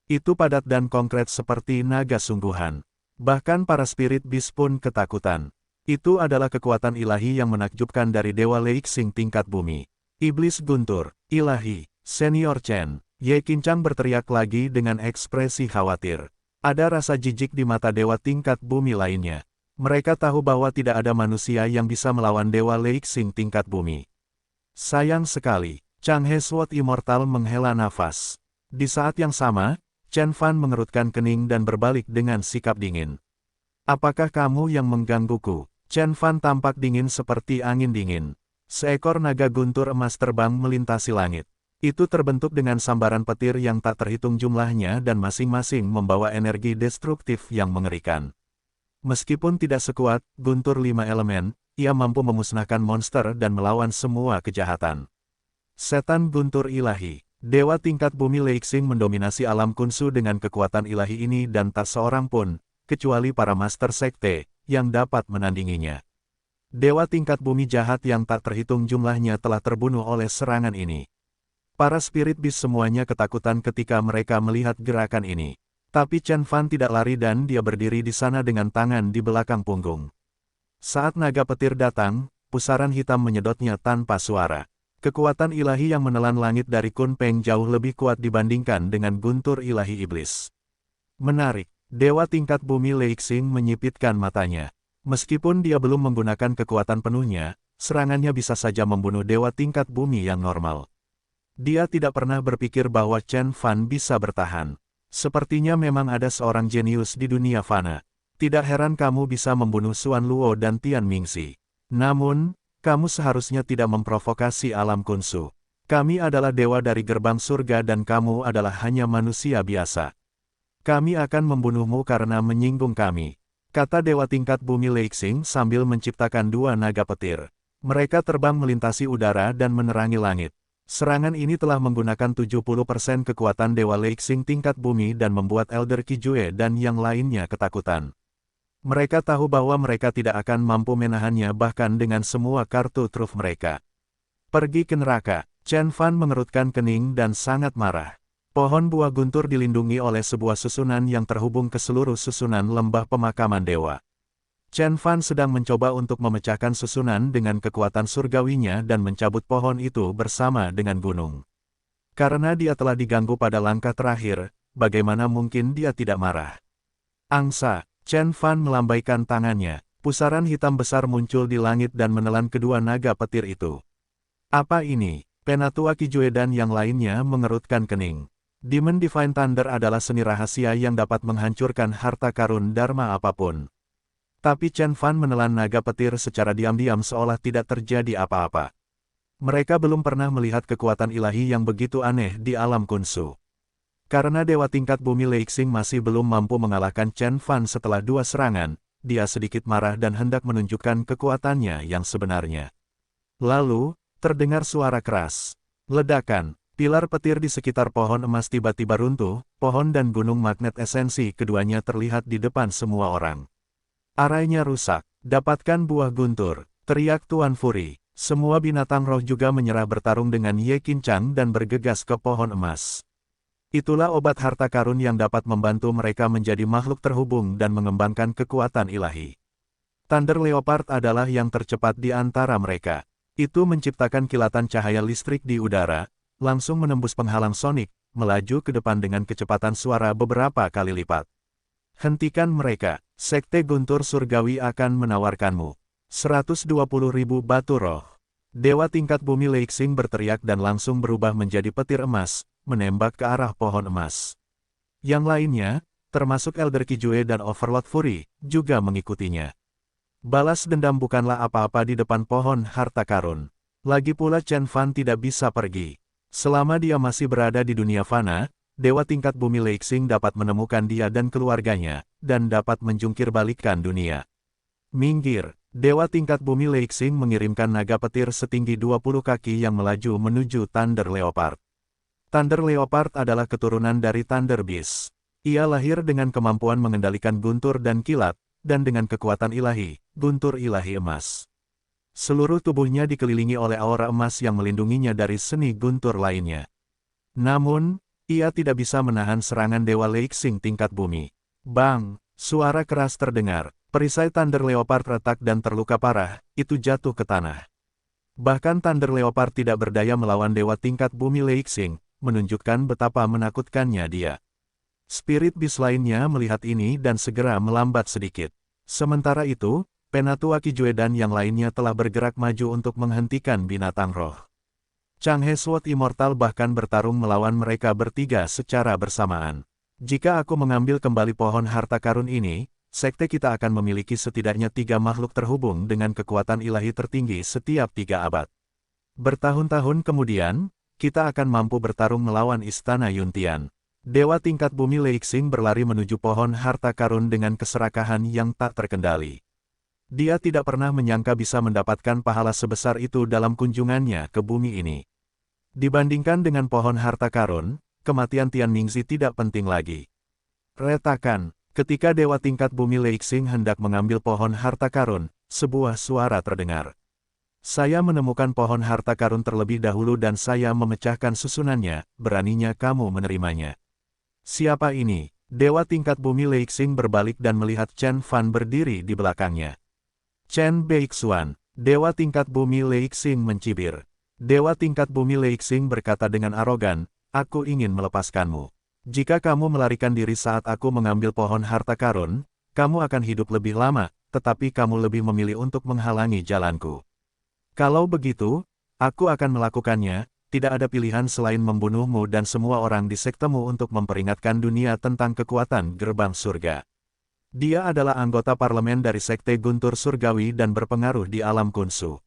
A: Itu padat dan konkret seperti naga sungguhan. Bahkan para spirit beast pun ketakutan. Itu adalah kekuatan ilahi yang menakjubkan dari dewa Leixing tingkat bumi. Iblis guntur, ilahi, Senior Chen. Ye Qincang berteriak lagi dengan ekspresi khawatir. Ada rasa jijik di mata dewa tingkat bumi lainnya. Mereka tahu bahwa tidak ada manusia yang bisa melawan dewa Leixing tingkat bumi. Sayang sekali, Chang He Sword Immortal menghela nafas. Di saat yang sama, Chen Fan mengerutkan kening dan berbalik dengan sikap dingin. Apakah kamu yang menggangguku? Chen Fan tampak dingin seperti angin dingin. Seekor naga guntur emas terbang melintasi langit. Itu terbentuk dengan sambaran petir yang tak terhitung jumlahnya dan masing-masing membawa energi destruktif yang mengerikan. Meskipun tidak sekuat guntur 5 elemen, ia mampu memusnahkan monster dan melawan semua kejahatan. Setan guntur ilahi. Dewa tingkat bumi Leixing mendominasi alam kunsu dengan kekuatan ilahi ini dan tak seorang pun, kecuali para master sekte, yang dapat menandinginya. Dewa tingkat bumi jahat yang tak terhitung jumlahnya telah terbunuh oleh serangan ini. Para spirit beast semuanya ketakutan ketika mereka melihat gerakan ini. Tapi Chen Fan tidak lari dan dia berdiri di sana dengan tangan di belakang punggung. Saat naga petir datang, pusaran hitam menyedotnya tanpa suara. Kekuatan ilahi yang menelan langit dari Kun Peng jauh lebih kuat dibandingkan dengan guntur ilahi iblis. Menarik, dewa tingkat bumi Leixing menyipitkan matanya. Meskipun dia belum menggunakan kekuatan penuhnya, serangannya bisa saja membunuh dewa tingkat bumi yang normal. Dia tidak pernah berpikir bahwa Chen Fan bisa bertahan. Sepertinya memang ada seorang jenius di dunia fana. Tidak heran kamu bisa membunuh Xuan Luo dan Tian Mingxi. Namun, kamu seharusnya tidak memprovokasi alam kunsu. Kami adalah dewa dari gerbang surga dan kamu adalah hanya manusia biasa. Kami akan membunuhmu karena menyinggung kami, kata dewa tingkat bumi Leixing sambil menciptakan 2 naga petir. Mereka terbang melintasi udara dan menerangi langit. Serangan ini telah menggunakan 70% kekuatan Dewa Leixing tingkat bumi dan membuat Elder Qijue dan yang lainnya ketakutan. Mereka tahu bahwa mereka tidak akan mampu menahannya bahkan dengan semua kartu truf mereka. Pergi ke neraka, Chen Fan mengerutkan kening dan sangat marah. Pohon buah guntur dilindungi oleh sebuah susunan yang terhubung ke seluruh susunan lembah pemakaman dewa. Chen Fan sedang mencoba untuk memecahkan susunan dengan kekuatan surgawinya dan mencabut pohon itu bersama dengan gunung. Karena dia telah diganggu pada langkah terakhir, bagaimana mungkin dia tidak marah? Angsa, Chen Fan melambaikan tangannya, pusaran hitam besar muncul di langit dan menelan kedua naga petir itu. Apa ini? Penatua Qijue dan yang lainnya mengerutkan kening. Demon Divine Thunder adalah seni rahasia yang dapat menghancurkan harta karun dharma apapun. Tapi Chen Fan menelan naga petir secara diam-diam seolah tidak terjadi apa-apa. Mereka belum pernah melihat kekuatan ilahi yang begitu aneh di alam kunsu. Karena dewa tingkat bumi Leixing masih belum mampu mengalahkan Chen Fan setelah 2 serangan, dia sedikit marah dan hendak menunjukkan kekuatannya yang sebenarnya. Lalu, Terdengar suara keras. Ledakan. Pilar petir di sekitar pohon emas tiba-tiba runtuh, pohon dan gunung magnet esensi keduanya terlihat di depan semua orang. Arainya rusak. Dapatkan buah guntur, teriak Tuan Furi. Semua binatang roh juga menyerah bertarung dengan Ye Qincang dan bergegas ke pohon emas. Itulah obat harta karun yang dapat membantu mereka menjadi makhluk terhubung dan mengembangkan kekuatan ilahi. Thunder Leopard adalah yang tercepat di antara mereka. Itu menciptakan kilatan cahaya listrik di udara, langsung menembus penghalang sonik, melaju ke depan dengan kecepatan suara beberapa kali lipat. Hentikan mereka, Sekte Guntur Surgawi akan menawarkanmu 120.000 batu roh. Dewa tingkat bumi Leixing berteriak dan langsung berubah menjadi petir emas, menembak ke arah pohon emas. Yang lainnya, termasuk Elder Kijue dan Overlord Fury, juga mengikutinya. Balas dendam bukanlah apa-apa di depan pohon harta karun. Lagi pula Chen Fan tidak bisa pergi. Selama dia masih berada di dunia fana, Dewa tingkat bumi Leixing dapat menemukan dia dan keluarganya, dan dapat menjungkir balikkan dunia. Minggir, Dewa tingkat bumi Leixing mengirimkan naga petir setinggi 20 kaki yang melaju menuju Thunder Leopard. Thunder Leopard adalah keturunan dari Thunder Beast. Ia lahir dengan kemampuan mengendalikan guntur dan kilat, dan dengan kekuatan ilahi, guntur ilahi emas. Seluruh tubuhnya dikelilingi oleh aura emas yang melindunginya dari seni guntur lainnya. Namun, ia tidak bisa menahan serangan Dewa Leixing tingkat bumi. Bang! Suara keras terdengar. Perisai Thunder Leopard retak dan terluka parah, itu jatuh ke tanah. Bahkan Thunder Leopard tidak berdaya melawan Dewa tingkat bumi Leixing, menunjukkan betapa menakutkannya dia. Spirit Beast lainnya melihat ini dan segera melambat sedikit. Sementara itu, Penatua Kijue dan yang lainnya telah bergerak maju untuk menghentikan binatang roh. Changhe Sword Immortal bahkan bertarung melawan mereka bertiga secara bersamaan. Jika aku mengambil kembali pohon harta karun ini, sekte kita akan memiliki setidaknya 3 makhluk terhubung dengan kekuatan ilahi tertinggi setiap 3 abad. Bertahun-tahun kemudian, kita akan mampu bertarung melawan Istana Yuntian. Dewa tingkat bumi Leixing berlari menuju pohon harta karun dengan keserakahan yang tak terkendali. Dia tidak pernah menyangka bisa mendapatkan pahala sebesar itu dalam kunjungannya ke bumi ini. Dibandingkan dengan pohon harta karun, kematian Tian Ningzi tidak penting lagi. Retakan, ketika Dewa tingkat bumi Leixing hendak mengambil pohon harta karun, sebuah suara terdengar. Saya menemukan pohon harta karun terlebih dahulu dan saya memecahkan susunannya, beraninya kamu menerimanya. Siapa ini? Dewa tingkat bumi Leixing berbalik dan melihat Chen Fan berdiri di belakangnya. Chen Beixuan, Dewa tingkat bumi Leixing mencibir. Dewa tingkat bumi Leixing berkata dengan arogan, aku ingin melepaskanmu. Jika kamu melarikan diri saat aku mengambil pohon harta karun, kamu akan hidup lebih lama, tetapi kamu lebih memilih untuk menghalangi jalanku. Kalau begitu, aku akan melakukannya, tidak ada pilihan selain membunuhmu dan semua orang di sektemu untuk memperingatkan dunia tentang kekuatan gerbang surga. Dia adalah anggota parlemen dari Sekte Guntur Surgawi dan berpengaruh di alam Kunsu.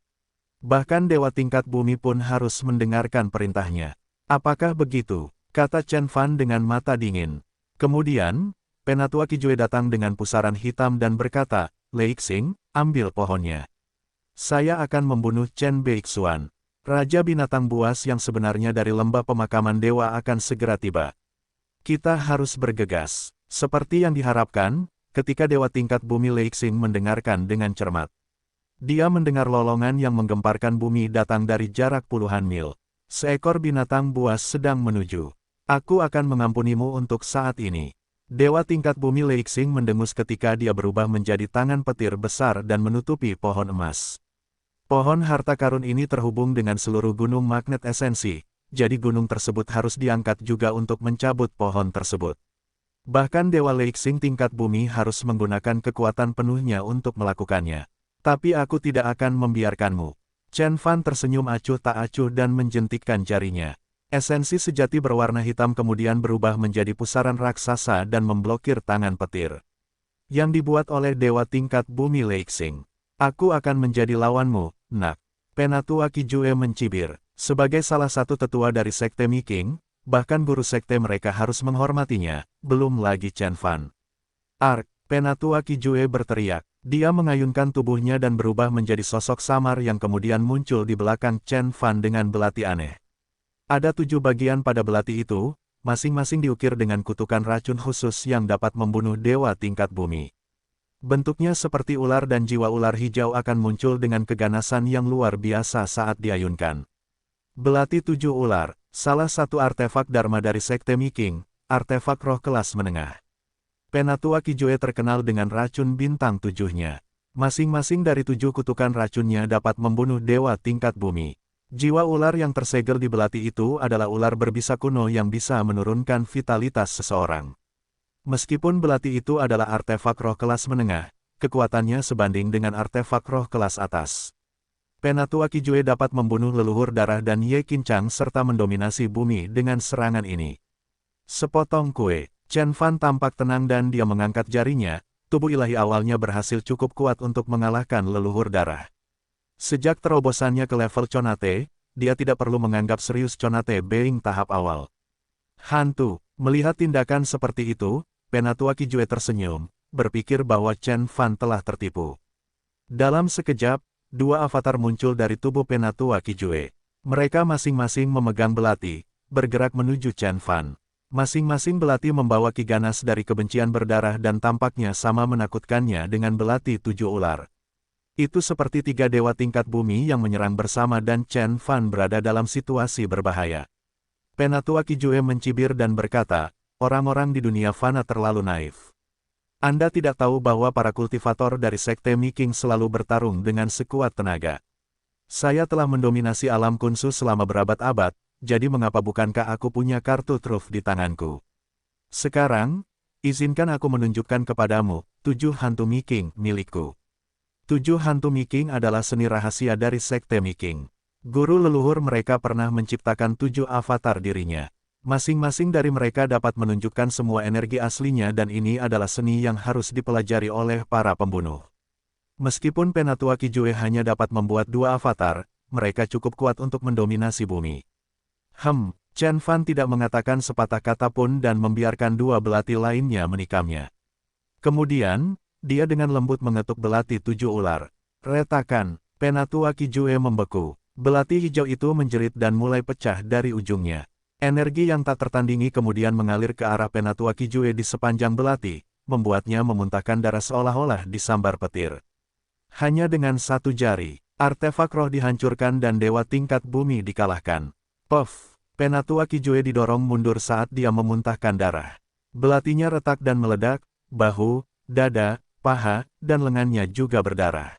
A: Bahkan Dewa tingkat bumi pun harus mendengarkan perintahnya. Apakah begitu? Kata Chen Fan dengan mata dingin. Kemudian, Penatua Kijue datang dengan pusaran hitam dan berkata, Leixing, ambil pohonnya. Saya akan membunuh Chen Beixuan. Raja binatang buas yang sebenarnya dari lembah pemakaman dewa akan segera tiba. Kita harus bergegas. Seperti yang diharapkan, ketika Dewa tingkat bumi Leixing mendengarkan dengan cermat. Dia mendengar lolongan yang menggemparkan bumi datang dari jarak puluhan mil. Seekor binatang buas sedang menuju. Aku akan mengampunimu untuk saat ini. Dewa tingkat bumi Leixing mendengus ketika dia berubah menjadi tangan petir besar dan menutupi pohon emas. Pohon harta karun ini terhubung dengan seluruh gunung magnet esensi, jadi gunung tersebut harus diangkat juga untuk mencabut pohon tersebut. Bahkan Dewa Leixing tingkat bumi harus menggunakan kekuatan penuhnya untuk melakukannya. Tapi aku tidak akan membiarkanmu. Chen Fan tersenyum acuh tak acuh dan menjentikkan jarinya. Esensi sejati berwarna hitam kemudian berubah menjadi pusaran raksasa dan memblokir tangan petir. Yang dibuat oleh Dewa tingkat bumi Leixing. Aku akan menjadi lawanmu, nak. Penatua Kijue mencibir. Sebagai salah satu tetua dari Sekte Miking, bahkan guru sekte mereka harus menghormatinya, belum lagi Chen Fan. Ark, Penatua Kijue berteriak. Dia mengayunkan tubuhnya dan berubah menjadi sosok samar yang kemudian muncul di belakang Chen Fan dengan belati aneh. Ada 7 bagian pada belati itu, masing-masing diukir dengan kutukan racun khusus yang dapat membunuh dewa tingkat bumi. Bentuknya seperti ular dan jiwa ular hijau akan muncul dengan keganasan yang luar biasa saat diayunkan. Belati 7 ular, salah satu artefak Dharma dari Sekte Miking, artefak roh kelas menengah. Penatua Kijue terkenal dengan racun bintang 7-nya. Masing-masing dari 7 kutukan racunnya dapat membunuh dewa tingkat bumi. Jiwa ular yang tersegel di belati itu adalah ular berbisa kuno yang bisa menurunkan vitalitas seseorang. Meskipun belati itu adalah artefak roh kelas menengah, kekuatannya sebanding dengan artefak roh kelas atas. Penatua Kijue dapat membunuh leluhur darah dan Ye Qincang serta mendominasi bumi dengan serangan ini. Sepotong kue. Chen Fan tampak tenang dan dia mengangkat jarinya, tubuh ilahi awalnya berhasil cukup kuat untuk mengalahkan leluhur darah. Sejak terobosannya ke level Conate, dia tidak perlu menganggap serius Conate Being tahap awal. Hantu, melihat tindakan seperti itu, Penatua Kijue tersenyum, berpikir bahwa Chen Fan telah tertipu. Dalam sekejap, 2 avatar muncul dari tubuh Penatua Kijue. Mereka masing-masing memegang belati, bergerak menuju Chen Fan. Masing-masing belati membawa ki ganas dari kebencian berdarah dan tampaknya sama menakutkannya dengan belati 7 ular. Itu seperti 3 dewa tingkat bumi yang menyerang bersama dan Chen Fan berada dalam situasi berbahaya. Penatua Kijue mencibir dan berkata, orang-orang di dunia fana terlalu naif. Anda tidak tahu bahwa para kultivator dari Sekte Miking selalu bertarung dengan sekuat tenaga. Saya telah mendominasi alam kunsu selama berabad-abad, jadi mengapa bukankah aku punya kartu truf di tanganku? Sekarang, izinkan aku menunjukkan kepadamu, 7 hantu Miking milikku. 7 hantu Miking adalah seni rahasia dari Sekte Miking. Guru leluhur mereka pernah menciptakan 7 avatar dirinya. Masing-masing dari mereka dapat menunjukkan semua energi aslinya dan ini adalah seni yang harus dipelajari oleh para pembunuh. Meskipun Penatua Kijue hanya dapat membuat 2 avatar, mereka cukup kuat untuk mendominasi bumi. Chen Fan tidak mengatakan sepatah kata pun dan membiarkan 2 belati lainnya menikamnya. Kemudian, dia dengan lembut mengetuk belati 7 ular. Retakan, Penatua Kijue membeku. Belati hijau itu menjerit dan mulai pecah dari ujungnya. Energi yang tak tertandingi kemudian mengalir ke arah Penatua Kijue di sepanjang belati, membuatnya memuntahkan darah seolah-olah disambar petir. Hanya dengan 1 jari, artefak roh dihancurkan dan dewa tingkat bumi dikalahkan. Puff! Penatua Kijue didorong mundur saat dia memuntahkan darah. Belatinya retak dan meledak, bahu, dada, paha, dan lengannya juga berdarah.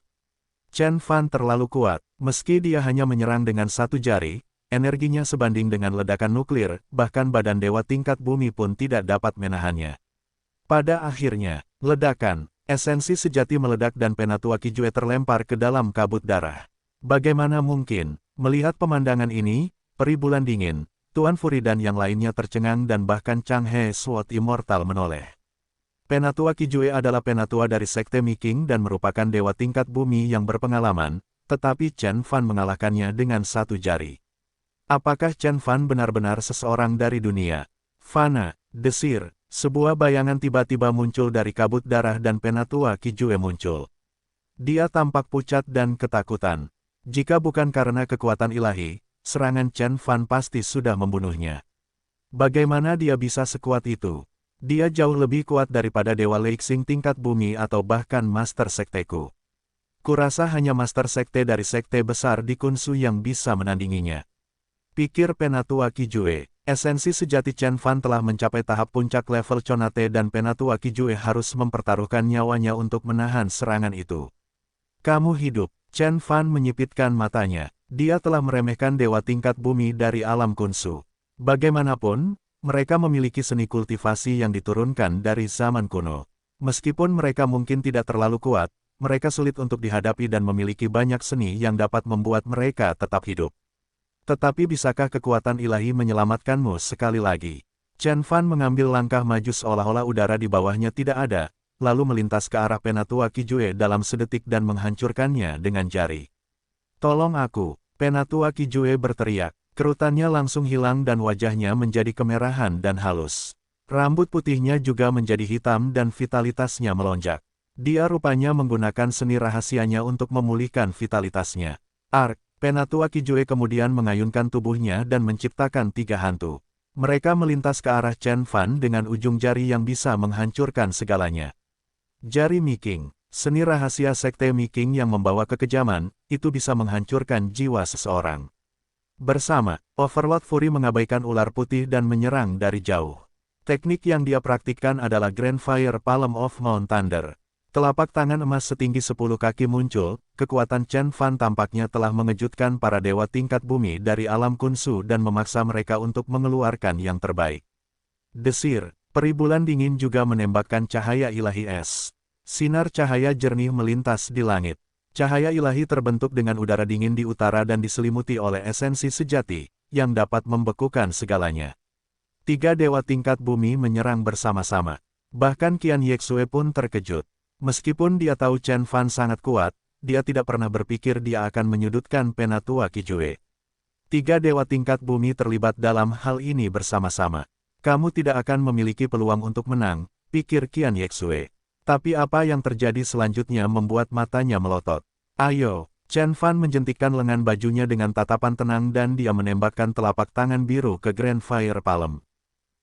A: Chen Fan terlalu kuat, meski dia hanya menyerang dengan 1 jari, energinya sebanding dengan ledakan nuklir, bahkan badan dewa tingkat bumi pun tidak dapat menahannya. Pada akhirnya, ledakan, esensi sejati meledak dan Penatua Kijue terlempar ke dalam kabut darah. Bagaimana mungkin, melihat pemandangan ini, Peri Bulan Dingin, Tuan Furi dan yang lainnya tercengang dan bahkan Chang He Sword Immortal menoleh. Penatua Kijue adalah penatua dari Sekte Miking dan merupakan dewa tingkat bumi yang berpengalaman, tetapi Chen Fan mengalahkannya dengan 1 jari. Apakah Chen Fan benar-benar seseorang dari dunia fana? Desir, sebuah bayangan tiba-tiba muncul dari kabut darah dan Penatua Kijue muncul. Dia tampak pucat dan ketakutan. Jika bukan karena kekuatan ilahi, serangan Chen Fan pasti sudah membunuhnya. Bagaimana dia bisa sekuat itu? Dia jauh lebih kuat daripada Dewa Leixing tingkat bumi atau bahkan Master Sekteku. Kurasa hanya Master Sekte dari Sekte besar di Kunsu yang bisa menandinginya. Pikir Penatua Kijue, esensi sejati Chen Fan telah mencapai tahap puncak level Conate dan Penatua Kijue harus mempertaruhkan nyawanya untuk menahan serangan itu. Kamu hidup, Chen Fan menyipitkan matanya. Dia telah meremehkan dewa tingkat bumi dari alam Kunsu. Bagaimanapun, mereka memiliki seni kultivasi yang diturunkan dari zaman kuno. Meskipun mereka mungkin tidak terlalu kuat, mereka sulit untuk dihadapi dan memiliki banyak seni yang dapat membuat mereka tetap hidup. Tetapi bisakah kekuatan ilahi menyelamatkanmu sekali lagi? Chen Fan mengambil langkah maju seolah-olah udara di bawahnya tidak ada, lalu melintas ke arah Penatua Kijue dalam sedetik dan menghancurkannya dengan jari. Tolong aku, Penatua Kijue berteriak. Kerutannya langsung hilang dan wajahnya menjadi kemerahan dan halus. Rambut putihnya juga menjadi hitam dan vitalitasnya melonjak. Dia rupanya menggunakan seni rahasianya untuk memulihkan vitalitasnya. Ark, Penatua Kijue kemudian mengayunkan tubuhnya dan menciptakan 3 hantu. Mereka melintas ke arah Chen Fan dengan ujung jari yang bisa menghancurkan segalanya. Jari Miking, seni rahasia sekte Miking yang membawa kekejaman, itu bisa menghancurkan jiwa seseorang. Bersama, Overlord Fury mengabaikan ular putih dan menyerang dari jauh. Teknik yang dia praktikkan adalah Grand Fire Palm of Mount Thunder. Telapak tangan emas setinggi 10 kaki muncul, kekuatan Chen Fan tampaknya telah mengejutkan para dewa tingkat bumi dari alam kunsu dan memaksa mereka untuk mengeluarkan yang terbaik. Desir, peri bulan dingin juga menembakkan cahaya ilahi es. Sinar cahaya jernih melintas di langit. Cahaya ilahi terbentuk dengan udara dingin di utara dan diselimuti oleh esensi sejati, yang dapat membekukan segalanya. 3 dewa tingkat bumi menyerang bersama-sama. Bahkan Qian Yexue pun terkejut. Meskipun dia tahu Chen Fan sangat kuat, dia tidak pernah berpikir dia akan menyudutkan Penatua Kijue. 3 dewa tingkat bumi terlibat dalam hal ini bersama-sama. Kamu tidak akan memiliki peluang untuk menang, pikir Qian Yexue. Tapi apa yang terjadi selanjutnya membuat matanya melotot. Ayo, Chen Fan menjentikkan lengan bajunya dengan tatapan tenang dan dia menembakkan telapak tangan biru ke Grand Fire Palm.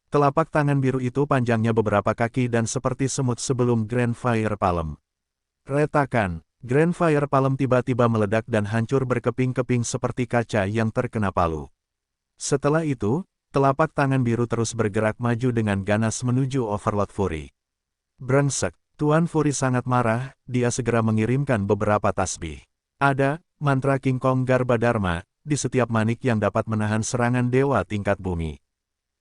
A: Telapak tangan biru itu panjangnya beberapa kaki dan seperti semut sebelum Grand Fire Palm. Retakan, Grand Fire Palm tiba-tiba meledak dan hancur berkeping-keping seperti kaca yang terkena palu. Setelah itu, telapak tangan biru terus bergerak maju dengan ganas menuju Overlord Fury. Brengsek, Tuan Fury sangat marah, dia segera mengirimkan beberapa tasbih. Ada mantra King Kong Garba Dharma di setiap manik yang dapat menahan serangan dewa tingkat bumi.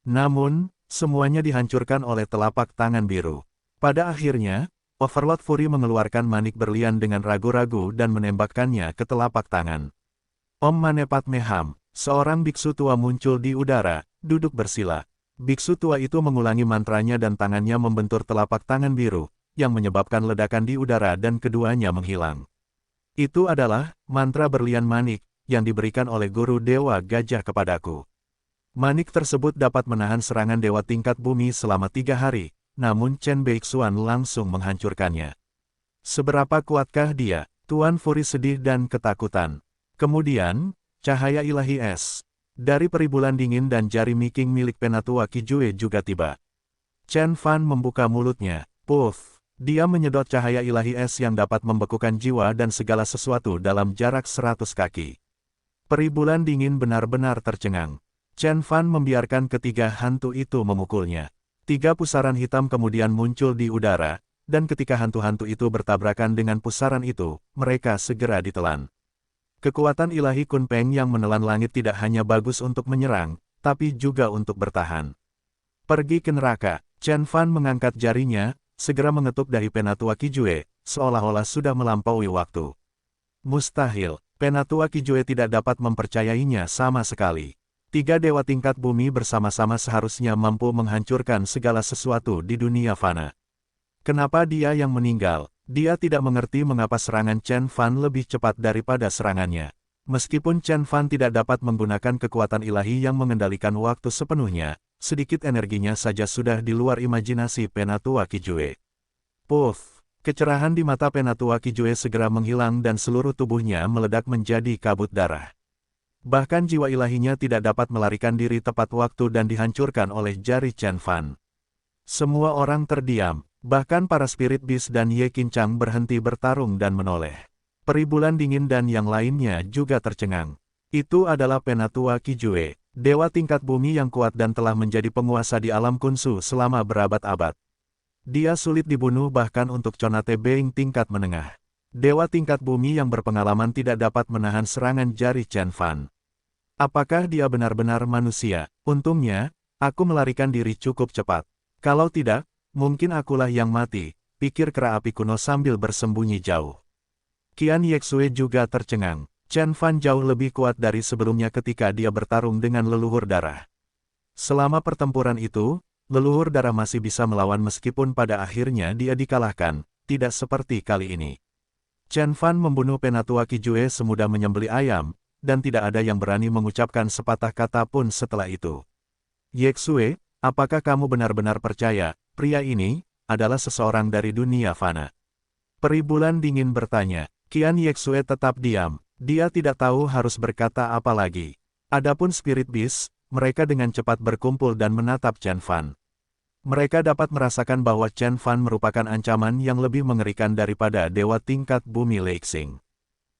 A: Namun, semuanya dihancurkan oleh telapak tangan biru. Pada akhirnya, Overlord Fury mengeluarkan manik berlian dengan ragu-ragu dan menembakkannya ke telapak tangan. Om Mane Padme Hum, seorang biksu tua muncul di udara, duduk bersila. Biksu tua itu mengulangi mantranya dan tangannya membentur telapak tangan biru, yang menyebabkan ledakan di udara dan keduanya menghilang. Itu adalah mantra berlian manik, yang diberikan oleh guru Dewa Gajah kepadaku. Manik tersebut dapat menahan serangan dewa tingkat bumi selama 3 hari, namun Chen Beixuan langsung menghancurkannya. Seberapa kuatkah dia? Tuan Fury sedih dan ketakutan. Kemudian, cahaya ilahi es dari peri bulan dingin dan jari Miking milik Penatua Kijue juga tiba. Chen Fan membuka mulutnya, puff. Dia menyedot cahaya ilahi es yang dapat membekukan jiwa dan segala sesuatu dalam jarak 100 kaki. Peri bulan dingin benar-benar tercengang. Chen Fan membiarkan ketiga hantu itu memukulnya. 3 pusaran hitam kemudian muncul di udara, dan ketika hantu-hantu itu bertabrakan dengan pusaran itu, mereka segera ditelan. Kekuatan ilahi Kunpeng yang menelan langit tidak hanya bagus untuk menyerang, tapi juga untuk bertahan. Pergi ke neraka, Chen Fan mengangkat jarinya, segera mengetuk dahi Penatua Kijue, seolah-olah sudah melampaui waktu. Mustahil, Penatua Kijue tidak dapat mempercayainya sama sekali. 3 dewa tingkat bumi bersama-sama seharusnya mampu menghancurkan segala sesuatu di dunia fana. Kenapa dia yang meninggal? Dia tidak mengerti mengapa serangan Chen Fan lebih cepat daripada serangannya. Meskipun Chen Fan tidak dapat menggunakan kekuatan ilahi yang mengendalikan waktu sepenuhnya, sedikit energinya saja sudah di luar imajinasi Penatua Kijue. Puff! Kecerahan di mata Penatua Kijue segera menghilang dan seluruh tubuhnya meledak menjadi kabut darah. Bahkan jiwa ilahinya tidak dapat melarikan diri tepat waktu dan dihancurkan oleh jari Chen Fan. Semua orang terdiam, bahkan para spirit beast dan Ye Qincang berhenti bertarung dan menoleh. Peri bulan dingin dan yang lainnya juga tercengang. Itu adalah Penatua Kijue, dewa tingkat bumi yang kuat dan telah menjadi penguasa di alam kunsu selama berabad-abad. Dia sulit dibunuh bahkan untuk Conate Being tingkat menengah. Dewa tingkat bumi yang berpengalaman tidak dapat menahan serangan jari Chen Fan. Apakah dia benar-benar manusia? Untungnya, aku melarikan diri cukup cepat. Kalau tidak, mungkin akulah yang mati, pikir kera api kuno sambil bersembunyi jauh. Qian Yexue juga tercengang. Chen Fan jauh lebih kuat dari sebelumnya ketika dia bertarung dengan leluhur darah. Selama pertempuran itu, leluhur darah masih bisa melawan meskipun pada akhirnya dia dikalahkan, tidak seperti kali ini. Chen Fan membunuh Penatua Kijue semudah menyembelih ayam, dan tidak ada yang berani mengucapkan sepatah kata pun setelah itu. Yexue, Apakah kamu benar-benar percaya, pria ini, adalah seseorang dari dunia fana? Peri bulan dingin bertanya. Qian Yexue tetap diam. Dia tidak tahu harus berkata apa lagi. Adapun Spirit Beast, mereka dengan cepat berkumpul dan menatap Chen Fan. Mereka dapat merasakan bahwa Chen Fan merupakan ancaman yang lebih mengerikan daripada dewa tingkat bumi Leixing.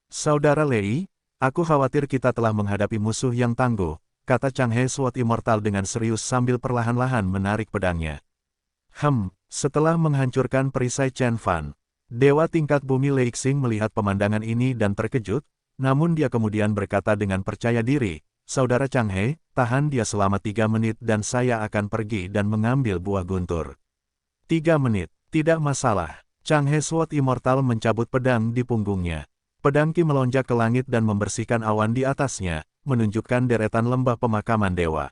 A: Saudara Lei, aku khawatir kita telah menghadapi musuh yang tangguh, kata Chang He Sword Immortal dengan serius sambil perlahan-lahan menarik pedangnya. Setelah menghancurkan perisai Chen Fan, dewa tingkat bumi Leixing melihat pemandangan ini dan terkejut, namun dia kemudian berkata dengan percaya diri, Saudara Chang He, tahan dia selama 3 menit dan saya akan pergi dan mengambil buah guntur. 3 menit, tidak masalah. Chang He Sword Immortal mencabut pedang di punggungnya. Pedang Qi melonjak ke langit dan membersihkan awan di atasnya, menunjukkan deretan lembah pemakaman dewa.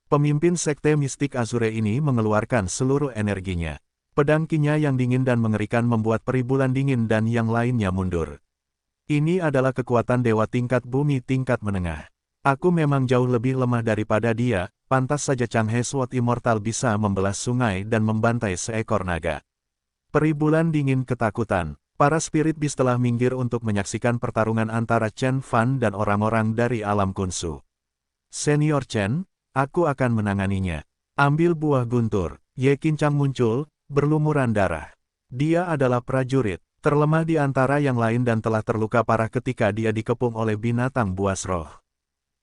A: Pemimpin Sekte Mistik Azure ini mengeluarkan seluruh energinya. Pedang Qi-nya yang dingin dan mengerikan membuat peri bulan dingin dan yang lainnya mundur. Ini adalah kekuatan dewa tingkat bumi tingkat menengah. Aku memang jauh lebih lemah daripada dia, pantas saja Chang He Sword Immortal bisa membelah sungai dan membantai seekor naga. Peri bulan dingin ketakutan. Para Spirit Beast telah minggir untuk menyaksikan pertarungan antara Chen Fan dan orang-orang dari alam kunsu. Senior Chen, aku akan menanganinya. Ambil buah guntur. Ye Qincang muncul, berlumuran darah. Dia adalah prajurit, terlemah di antara yang lain dan telah terluka parah ketika dia dikepung oleh binatang buas roh.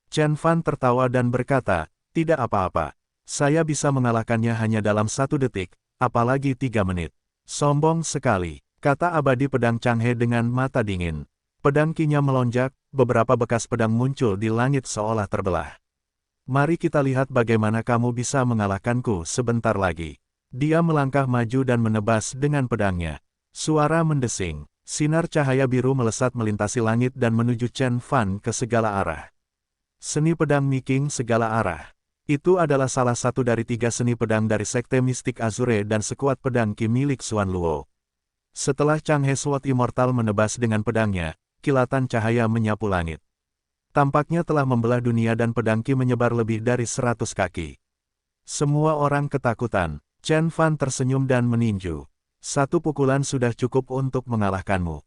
A: Chen Fan tertawa dan berkata, tidak apa-apa. Saya bisa mengalahkannya hanya dalam 1 detik, apalagi 3 menit. Sombong sekali, kata abadi pedang Chang He dengan mata dingin. Pedang Qi-nya melonjak, beberapa bekas pedang muncul di langit seolah terbelah. Mari kita lihat bagaimana kamu bisa mengalahkanku sebentar lagi. Dia melangkah maju dan menebas dengan pedangnya. Suara mendesing, sinar cahaya biru melesat melintasi langit dan menuju Chen Fan ke segala arah. Seni pedang Miking segala arah. Itu adalah salah satu dari 3 seni pedang dari Sekte Mistik Azure dan sekuat pedang Qi milik Xuan Luo. Setelah Chang He Sword Immortal menebas dengan pedangnya, kilatan cahaya menyapu langit. Tampaknya telah membelah dunia dan pedang Qi menyebar lebih dari 100 kaki. Semua orang ketakutan. Chen Fan tersenyum dan meninju. 1 pukulan sudah cukup untuk mengalahkanmu.